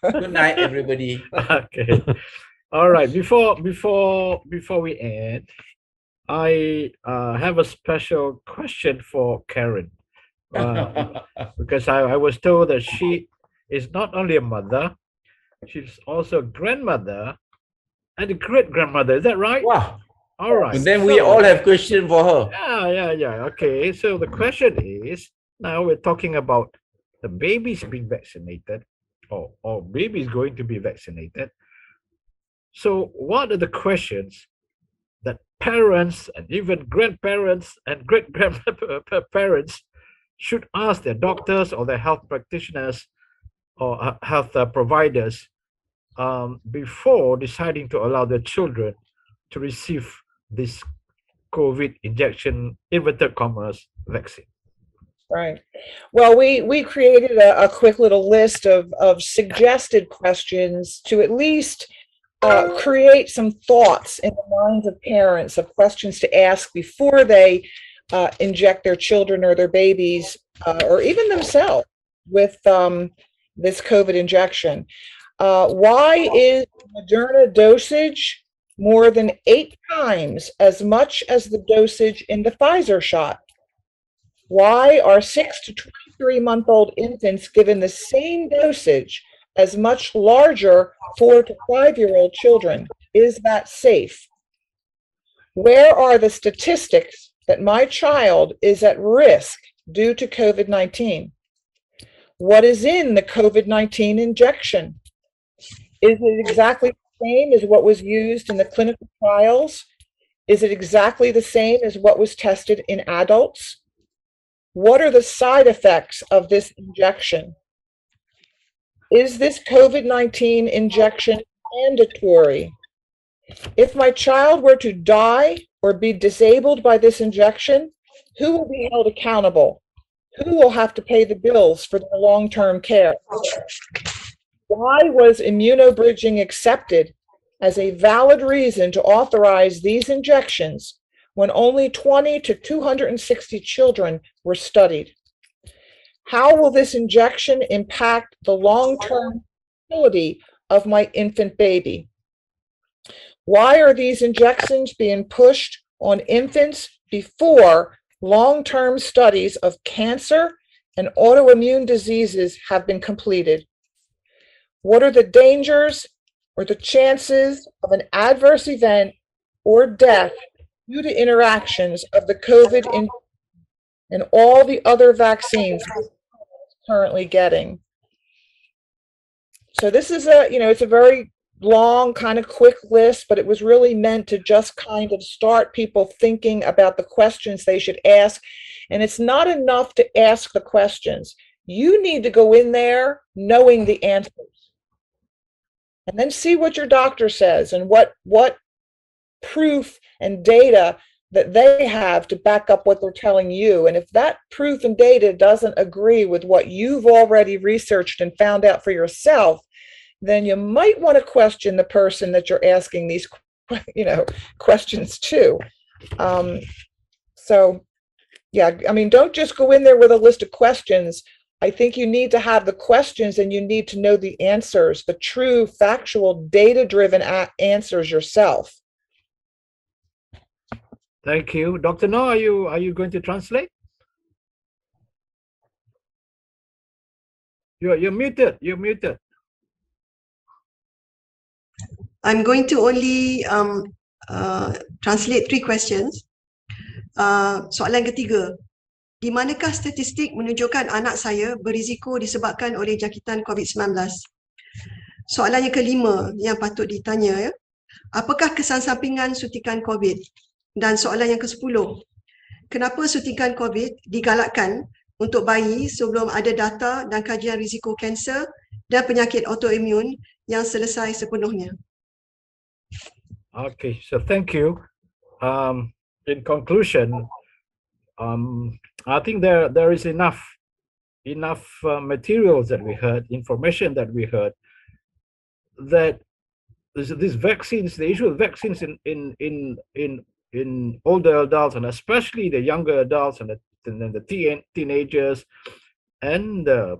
Speaker 2: Good night, everybody.
Speaker 1: Okay. All right. Before we end, I have a special question for Karen, because I was told that she is not only a mother, she's also a grandmother and a great-grandmother. Is that right?
Speaker 2: Wow.
Speaker 1: All right.
Speaker 2: And then we all have questions for her.
Speaker 1: Yeah. Okay. So the question is, now we're talking about the babies being vaccinated, or babies going to be vaccinated. So what are the questions that parents and even grandparents and great-grandparents should ask their doctors or their health practitioners or health providers before deciding to allow their children to receive this COVID injection, inverted commas, vaccine?
Speaker 4: Right. Well, we created a quick little list of suggested questions to at least create some thoughts in the minds of parents of questions to ask before they inject their children or their babies or even themselves with this COVID injection. Why is Moderna dosage more than 8 times as much as the dosage in the Pfizer shot? Why are 6 to 23-month-old infants given the same dosage as much larger 4 to 5-year-old children? Is that safe? Where are the statistics that my child is at risk due to COVID-19? What is in the COVID-19 injection? Is it exactly the same as what was used in the clinical trials? Is it exactly the same as what was tested in adults? What are the side effects of this injection? Is this COVID-19 injection mandatory? If my child were to die or be disabled by this injection, who will be held accountable? Who will have to pay the bills for their long-term care? Why was immunobridging accepted as a valid reason to authorize these injections when only 20 to 260 children were studied? How will this injection impact the long-term fertility of my infant baby? Why are these injections being pushed on infants before long-term studies of cancer and autoimmune diseases have been completed? What are the dangers or the chances of an adverse event or death due to interactions of the COVID and all the other vaccines we're currently getting? So this is it's a very long, kind of quick list, but it was really meant to just kind of start people thinking about the questions they should ask. And it's not enough to ask the questions. You need to go in there knowing the answers. And then see what your doctor says and what proof and data that they have to back up what they're telling you. And if that proof and data doesn't agree with what you've already researched and found out for yourself, then you might want to question the person that you're asking these questions to. So yeah, I mean, don't just go in there with a list of questions. I think you need to have the questions and you need to know the answers, the true, factual, data-driven answers yourself.
Speaker 1: Thank you. Dr. Noor, are you going to translate? You're muted. You're muted.
Speaker 5: I'm going to only translate 3 questions. Soalan ketiga, di manakah statistik menunjukkan anak saya berisiko disebabkan oleh jangkitan COVID-19? Soalan yang kelima yang patut ditanya, ya, apakah kesan sampingan suntikan COVID? Dan soalan yang ke-10, kenapa suntikan COVID digalakkan untuk bayi sebelum ada data dan kajian risiko kanser dan penyakit autoimun yang selesai sepenuhnya?
Speaker 1: Okay, so thank you. In conclusion, I think there is enough materials that we heard, information that we heard, that these vaccines, the issue of vaccines in older adults and especially the younger adults and the teenagers and the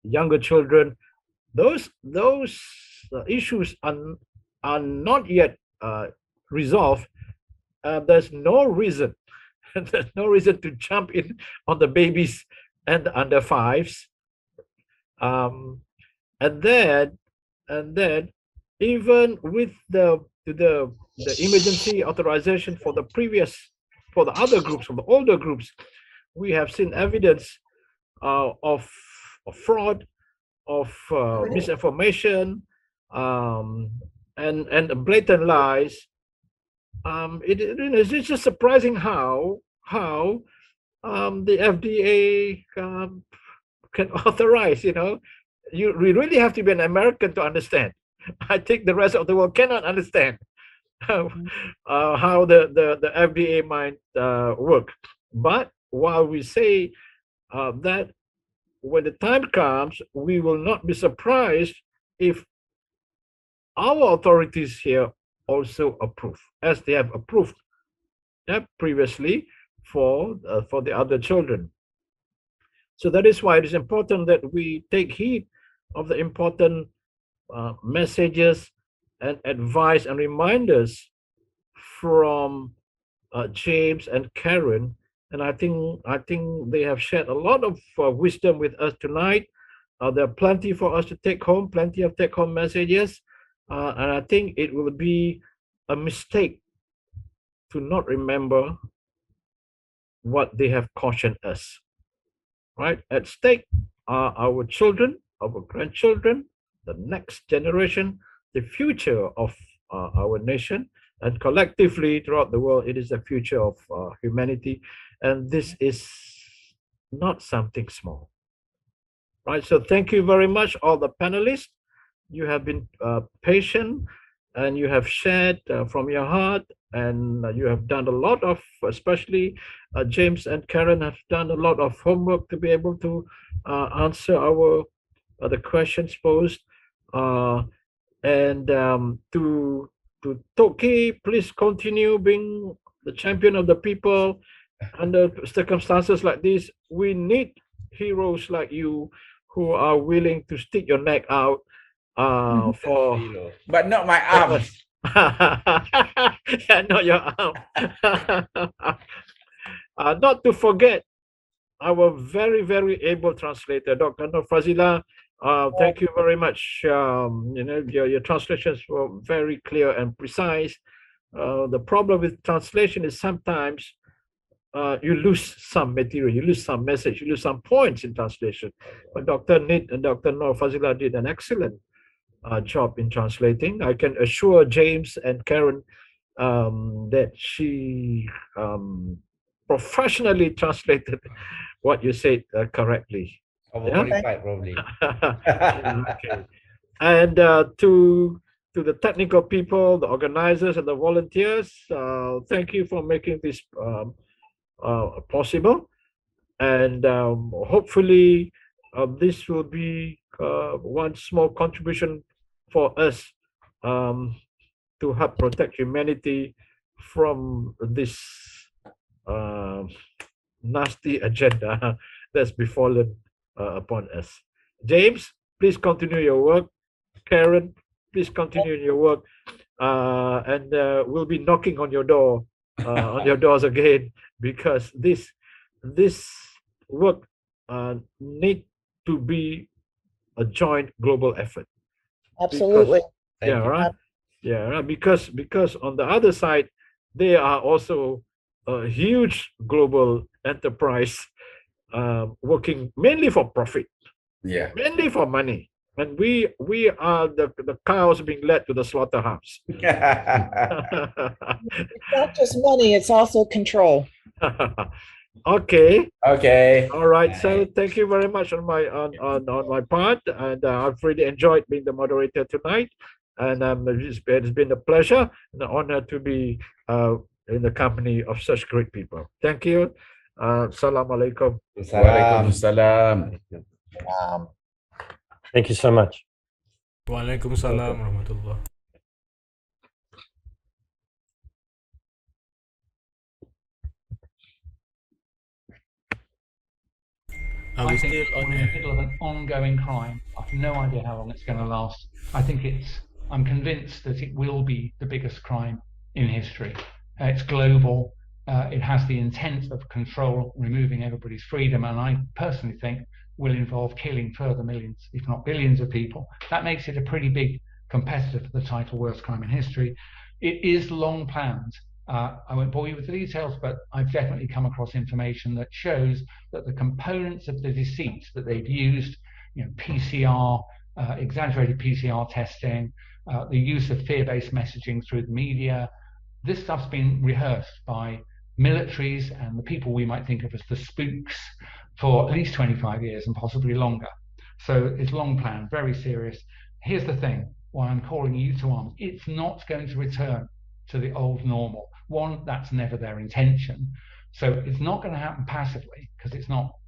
Speaker 1: younger children, those issues are not yet resolved. There's no reason to jump in on the babies and the under 5s, and then even with the emergency authorization for the other groups, for the older groups, we have seen evidence of fraud, of misinformation, and blatant lies. It's just surprising how the FDA can authorize. You really have to be an American to understand. I think the rest of the world cannot understand how the FDA might work. But while we say that when the time comes, we will not be surprised if our authorities here also approve, as they have approved previously for the other children. So that is why it is important that we take heed of the important messages and advice and reminders from James and Karen. And I think they have shared a lot of wisdom with us tonight. There are plenty for us to take home, plenty of take-home messages. And I think it will be a mistake to not remember what they have cautioned us. Right? At stake are our children, our grandchildren, the next generation, the future of our nation, and collectively throughout the world, it is the future of humanity. And this is not something small. Right? So thank you very much, all the panelists. You have been patient and you have shared from your heart, and you have done a lot of, especially James and Karen have done a lot of homework to be able to answer the questions posed. And to Toqqi, please continue being the champion of the people. Under circumstances like this, we need heroes like you who are willing to stick your neck out for.
Speaker 2: But not my arm.
Speaker 1: Yeah, not your arm. Not to forget our very, very able translator, Dr. Noor. Fadzilah, thank you very much. Your translations were very clear and precise. The problem with translation is sometimes you lose some material, you lose some message, you lose some points in translation. But Dr. Nid and Dr. Noor Fadzilah did an excellent job in translating. I can assure James and Karen that she professionally translated what you said correctly.
Speaker 6: Overqualified, probably.
Speaker 1: Okay. And to the technical people, the organizers, and the volunteers, thank you for making this possible. And hopefully, this will be one small contribution for us to help protect humanity from this nasty agenda that's befallen upon us. James, please continue your work. Karen, please continue your work. And we'll be knocking on your door, on your doors again, because this work need to be a joint global effort.
Speaker 4: Absolutely.
Speaker 1: Because on the other side, they are also a huge global enterprise working mainly for profit, mainly for money, and we are the cows being led to the slaughterhouse.
Speaker 4: It's not just money, it's also control.
Speaker 1: Okay. All right.
Speaker 2: Nice.
Speaker 1: So thank you very much on my part, and I've really enjoyed being the moderator tonight, and it's been a pleasure and an honor to be in the company of such great people. Thank you. Assalamualaikum.
Speaker 2: Waalaikumsalam.
Speaker 3: Thank you so much.
Speaker 8: Waalaikumsalam warahmatullah.
Speaker 9: I think we're in the middle of an ongoing crime. I've no idea how long it's going to last. I'm convinced that it will be the biggest crime in history. It's global. It has the intent of control, removing everybody's freedom, and I personally think will involve killing further millions, if not billions of people. That makes it a pretty big competitor for the title Worst Crime in History. It is long planned. I won't bore you with the details, but I've definitely come across information that shows that the components of the deceit that they've used, PCR, exaggerated PCR testing, the use of fear-based messaging through the media, this stuff's been rehearsed by militaries and the people we might think of as the spooks for at least 25 years and possibly longer. So it's long planned, very serious. Here's the thing, why I'm calling you to arms. It's not going to return to the old normal. One, that's never their intention. So it's not going to happen passively, because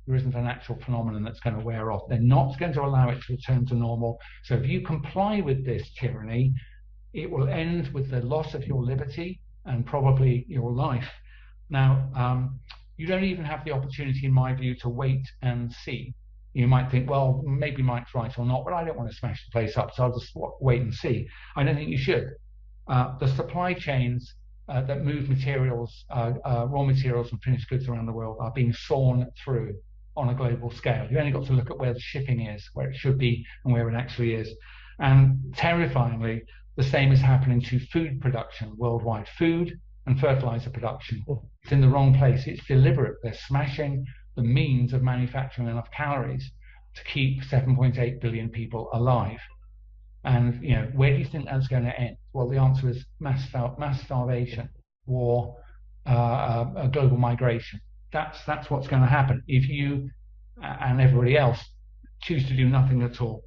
Speaker 9: there isn't a natural phenomenon that's going to wear off. They're not going to allow it to return to normal. So if you comply with this tyranny, it will end with the loss of your liberty and probably your life. Now, you don't even have the opportunity, in my view, to wait and see. You might think, well, maybe Mike's right or not, but I don't want to smash the place up, so I'll just wait and see. I don't think you should. The supply chains that move materials, raw materials and finished goods around the world are being sawn through on a global scale. You only got to look at where the shipping is, where it should be and where it actually is. And terrifyingly, the same is happening to food production worldwide. Food and fertilizer production. It's in the wrong place. It's deliberate. They're smashing the means of manufacturing enough calories to keep 7.8 billion people alive. And where do you think that's going to end? Well, the answer is mass starvation, war, a global migration. That's what's going to happen if you and everybody else choose to do nothing at all.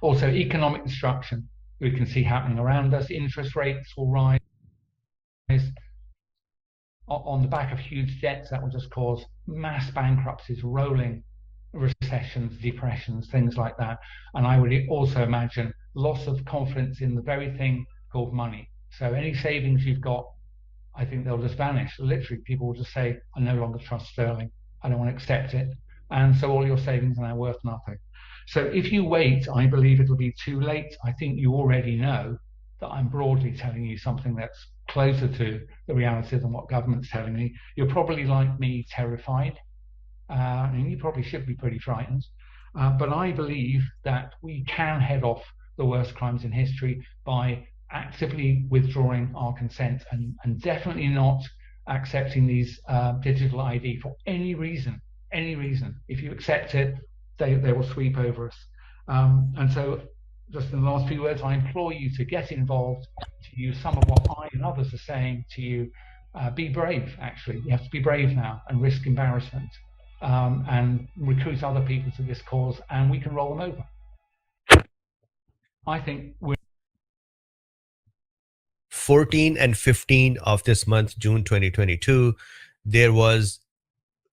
Speaker 9: Also, economic destruction we can see happening around us. Interest rates will rise. On the back of huge debts, that will just cause mass bankruptcies, rolling recessions, depressions, things like that. And I would also imagine loss of confidence in the very thing called money. So any savings you've got, I think they'll just vanish. Literally, people will just say, I no longer trust sterling. I don't want to accept it. And so all your savings are now worth nothing. So if you wait, I believe it'll be too late. I think you already know that I'm broadly telling you something that's closer to the reality than what government's telling me. You're probably, like me, terrified. And you probably should be pretty frightened. But I believe that we can head off the worst crimes in history by actively withdrawing our consent and definitely not accepting these digital ID for any reason. Any reason. If you accept it, they will sweep over us. And so, just in the last few words, I implore you to get involved, to use some of what I and others are saying to you. Be brave, actually. You have to be brave now and risk embarrassment. And recruit other people to this cause, and we can roll them over. I think we're
Speaker 10: 14 and 15 of this month, June 2022, there was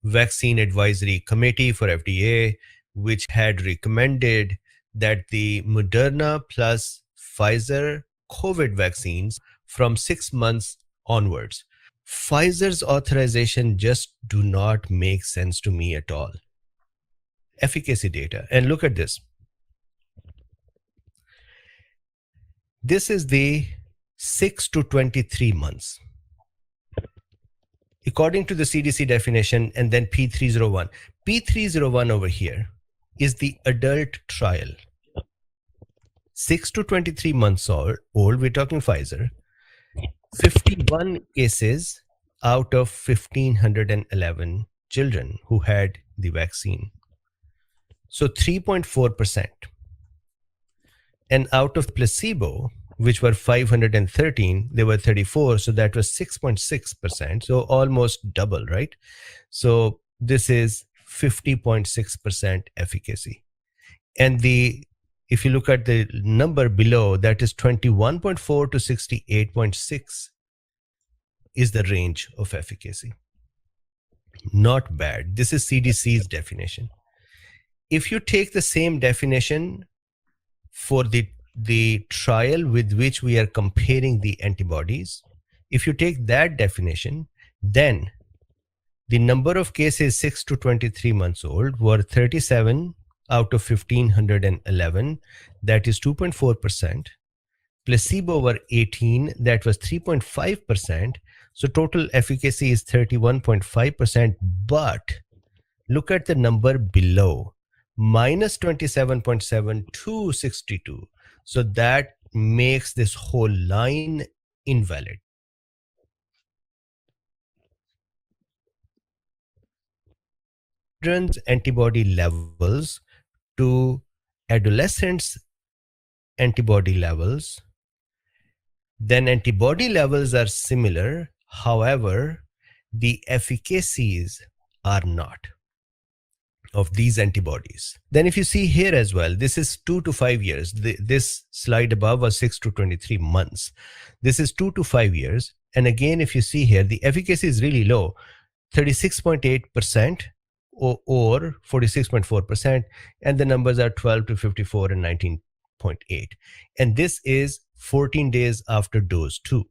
Speaker 10: Vaccine Advisory Committee for FDA, which had recommended that the Moderna plus Pfizer COVID vaccines from 6 months onwards. Pfizer's authorization just do not make sense to me at all. Efficacy data, and look at this. This is the 6 to 23 months. According to the CDC definition, and then P301. P301 over here is the adult trial. 6 to 23 months old, we're talking Pfizer. 51 cases out of 1,511 children who had the vaccine. So 3.4%. And out of placebo, which were 513, there were 34. So that was 6.6%. So almost double, right? So this is 50.6% efficacy. And if you look at the number below, that is 21.4 to 68.6 is the range of efficacy. Not bad. This is CDC's definition. If you take the same definition for the trial with which we are comparing the antibodies, if you take that definition, then the number of cases 6 to 23 months old were 37 out of 1,511, that is 2.4%. Placebo were 18, that was 3.5%. So total efficacy is 31.5%. But look at the number below, minus 27.7 to 62. So that makes this whole line invalid. Children's antibody levels to adolescents' antibody levels, then antibody levels are similar. However, the efficacies are not of these antibodies. Then if you see here as well, this is 2 to 5 years. This slide above was 6 to 23 months. This is 2 to 5 years. And again, if you see here, the efficacy is really low. 36.8% or 46.4%, and the numbers are 12 to 54 and 19.8. And this is 14 days after dose 2.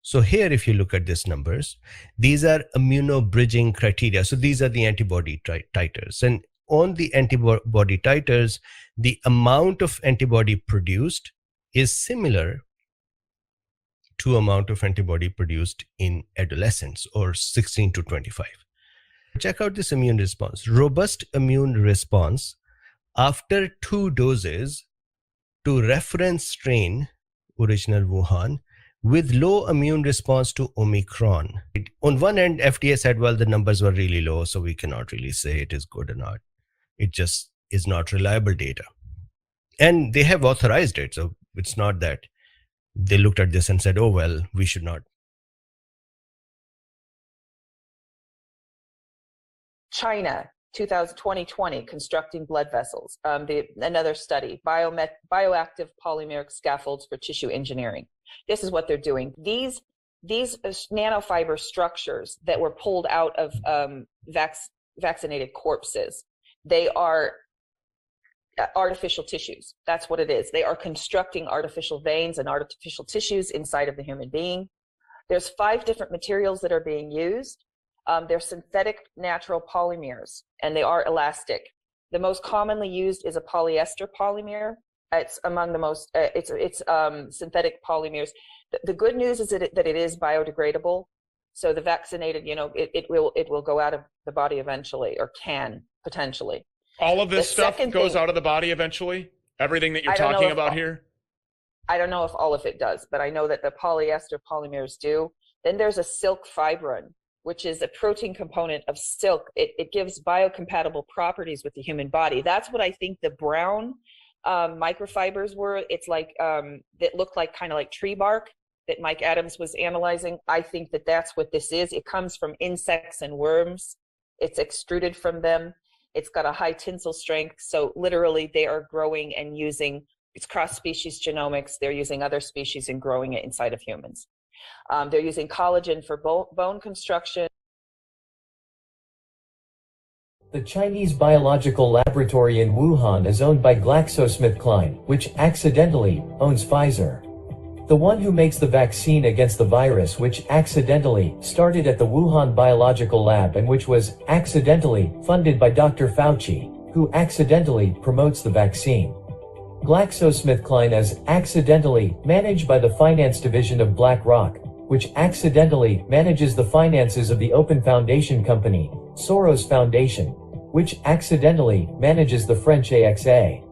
Speaker 10: So here, if you look at these numbers, these are immunobridging criteria. So these are the antibody titers. And on the antibody titers, the amount of antibody produced is similar to amount of antibody produced in adolescents or 16 to 25. Check out this immune response. Robust immune response after 2 doses to reference strain, original Wuhan, with low immune response to Omicron. On one end, FDA said, well, the numbers were really low, so we cannot really say it is good or not. It just is not reliable data. And they have authorized it, so it's not that they looked at this and said, oh, well, we should not.
Speaker 4: China, 2020, constructing blood vessels. Another study, bioactive polymeric scaffolds for tissue engineering. This is what they're doing. These nanofiber structures that were pulled out of vaccinated corpses, they are artificial tissues. That's what it is. They are constructing artificial veins and artificial tissues inside of the human being. There's 5 different materials that are being used. They're synthetic natural polymers, and they are elastic. The most commonly used is a polyester polymer. It's among the most, it's synthetic polymers. The good news is that it is biodegradable. So the vaccinated, it will go out of the body eventually, or can potentially.
Speaker 11: All of this stuff goes out of the body eventually? Everything that you're talking about here?
Speaker 4: I don't know if all of it does, but I know that the polyester polymers do. Then there's a silk fibrin, which is a protein component of silk. It gives biocompatible properties with the human body. That's what I think the brown microfibers were. It's like, that looked like kind of like tree bark that Mike Adams was analyzing. I think that that's what this is. It comes from insects and worms. It's extruded from them. It's got a high tensile strength. So literally they are growing and using, it's cross-species genomics. They're using other species and growing it inside of humans. They're using collagen for bone construction.
Speaker 12: The Chinese biological laboratory in Wuhan is owned by GlaxoSmithKline, which accidentally owns Pfizer. The one who makes the vaccine against the virus, which accidentally started at the Wuhan Biological Lab and which was accidentally funded by Dr. Fauci, who accidentally promotes the vaccine. GlaxoSmithKline is accidentally managed by the finance division of BlackRock, which accidentally manages the finances of the Open Foundation company, Soros Foundation, which accidentally manages the French AXA.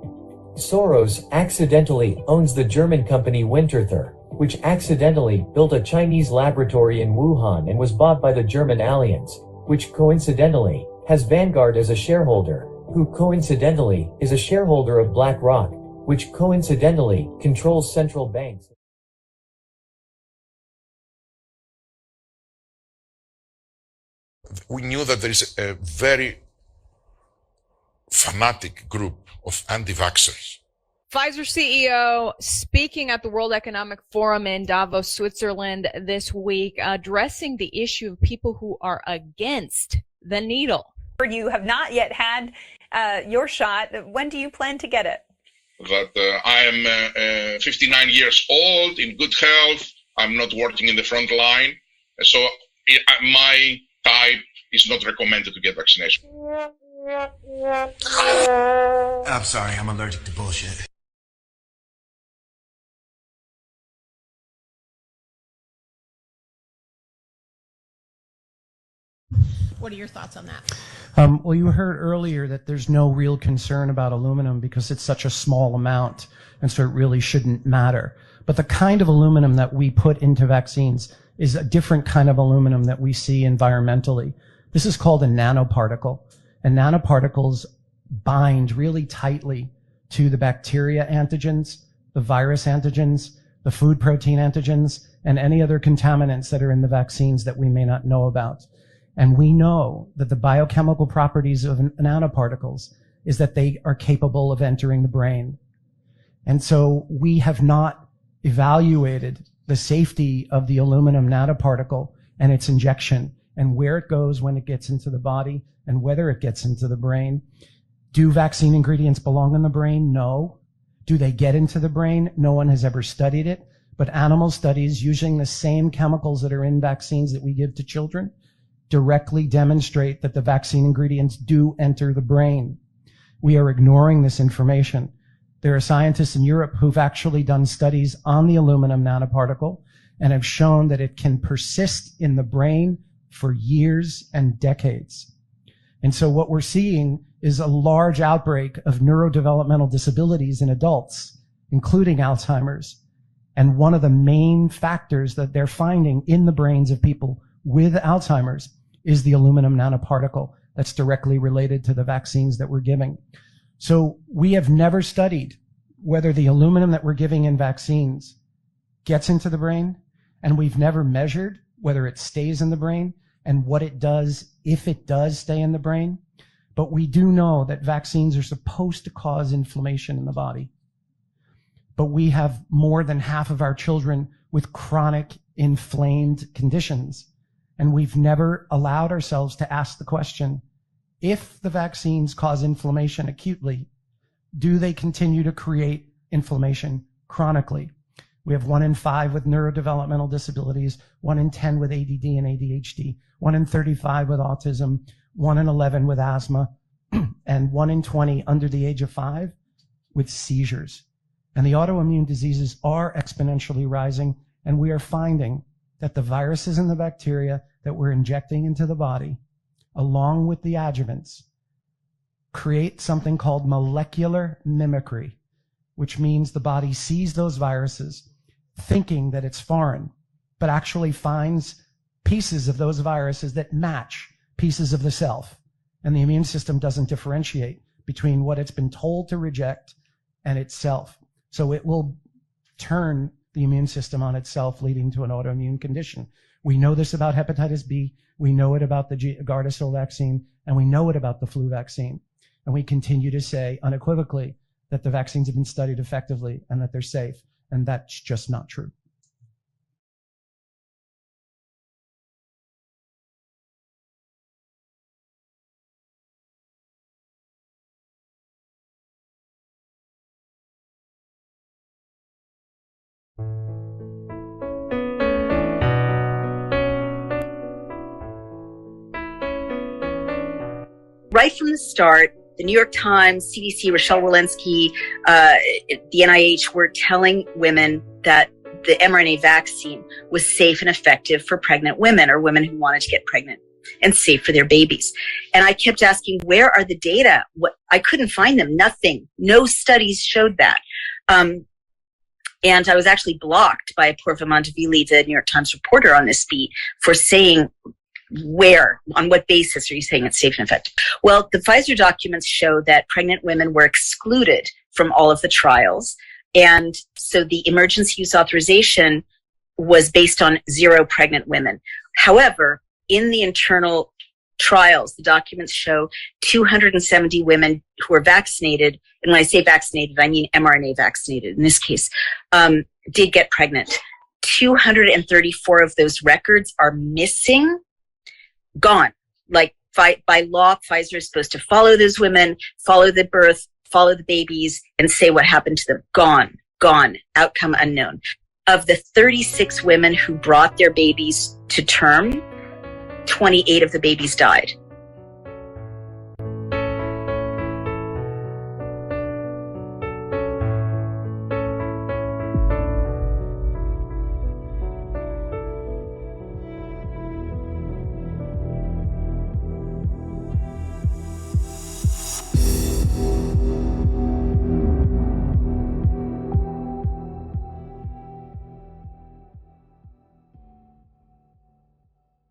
Speaker 12: Soros accidentally owns the German company Winterthur, which accidentally built a Chinese laboratory in Wuhan and was bought by the German Alliance, which coincidentally has Vanguard as a shareholder, who coincidentally is a shareholder of BlackRock, which coincidentally controls central banks.
Speaker 13: We knew that there is a very fanatic group of anti-vaxxers.
Speaker 14: Pfizer CEO speaking at the World Economic Forum in Davos, Switzerland this week, addressing the issue of people who are against the needle.
Speaker 15: You have not yet had your shot. When do you plan to get it?
Speaker 13: That I am 59 years old, in good health. I'm not working in the front line. So my type is not recommended to get vaccination.
Speaker 16: I'm sorry, I'm allergic to bullshit.
Speaker 17: What are your thoughts on that?
Speaker 18: Well, you heard earlier that there's no real concern about aluminum because it's such a small amount, and so it really shouldn't matter. But the kind of aluminum that we put into vaccines is a different kind of aluminum that we see environmentally. This is called a nanoparticle, and nanoparticles bind really tightly to the bacteria antigens, the virus antigens, the food protein antigens, and any other contaminants that are in the vaccines that we may not know about. And we know that the biochemical properties of nanoparticles is that they are capable of entering the brain. And so we have not evaluated the safety of the aluminum nanoparticle and its injection and where it goes when it gets into the body and whether it gets into the brain. Do vaccine ingredients belong in the brain? No. Do they get into the brain? No one has ever studied it, but animal studies using the same chemicals that are in vaccines that we give to children directly demonstrate that the vaccine ingredients do enter the brain. We are ignoring this information. There are scientists in Europe who've actually done studies on the aluminum nanoparticle and have shown that it can persist in the brain for years and decades. And so what we're seeing is a large outbreak of neurodevelopmental disabilities in adults, including Alzheimer's. And one of the main factors that they're finding in the brains of people with Alzheimer's is the aluminum nanoparticle that's directly related to the vaccines that we're giving. So we have never studied whether the aluminum that we're giving in vaccines gets into the brain, and we've never measured whether it stays in the brain and what it does if it does stay in the brain. But we do know that vaccines are supposed to cause inflammation in the body. But we have more than half of our children with chronic inflamed conditions. And we've never allowed ourselves to ask the question, if the vaccines cause inflammation acutely, do they continue to create inflammation chronically? We have 1 in 5 with neurodevelopmental disabilities, 1 in 10 with ADD and ADHD, 1 in 35 with autism, 1 in 11 with asthma, and 1 in 20 under the age of 5 with seizures. And the autoimmune diseases are exponentially rising, and we are finding that the viruses and the bacteria that we're injecting into the body, along with the adjuvants, create something called molecular mimicry, which means the body sees those viruses thinking that it's foreign, but actually finds pieces of those viruses that match pieces of the self. And the immune system doesn't differentiate between what it's been told to reject and itself. So it will turn the immune system on itself, leading to an autoimmune condition. We know this about hepatitis B, we know it about the Gardasil vaccine, and we know it about the flu vaccine. And we continue to say unequivocally that the vaccines have been studied effectively and that they're safe, and that's just not true.
Speaker 19: Right from the start, the New York Times, CDC, Rochelle Walensky, the NIH were telling women that the mRNA vaccine was safe and effective for pregnant women or women who wanted to get pregnant and safe for their babies. And I kept asking, where are the data? I couldn't find them. Nothing. No studies showed that. And I was actually blocked by Apoorva Montevili, the New York Times reporter on this beat, for saying, on what basis are you saying it's safe and effective? Well, the Pfizer documents show that pregnant women were excluded from all of the trials. And so the emergency use authorization was based on 0 pregnant women. However, in the internal trials, the documents show 270 women who were vaccinated. And when I say vaccinated, I mean mRNA vaccinated in this case, did get pregnant. 234 of those records are missing. Gone. Like by law, Pfizer is supposed to follow those women, follow the birth, follow the babies, and say what happened to them. Gone. Outcome unknown. Of the 36 women who brought their babies to term, 28 of the babies died.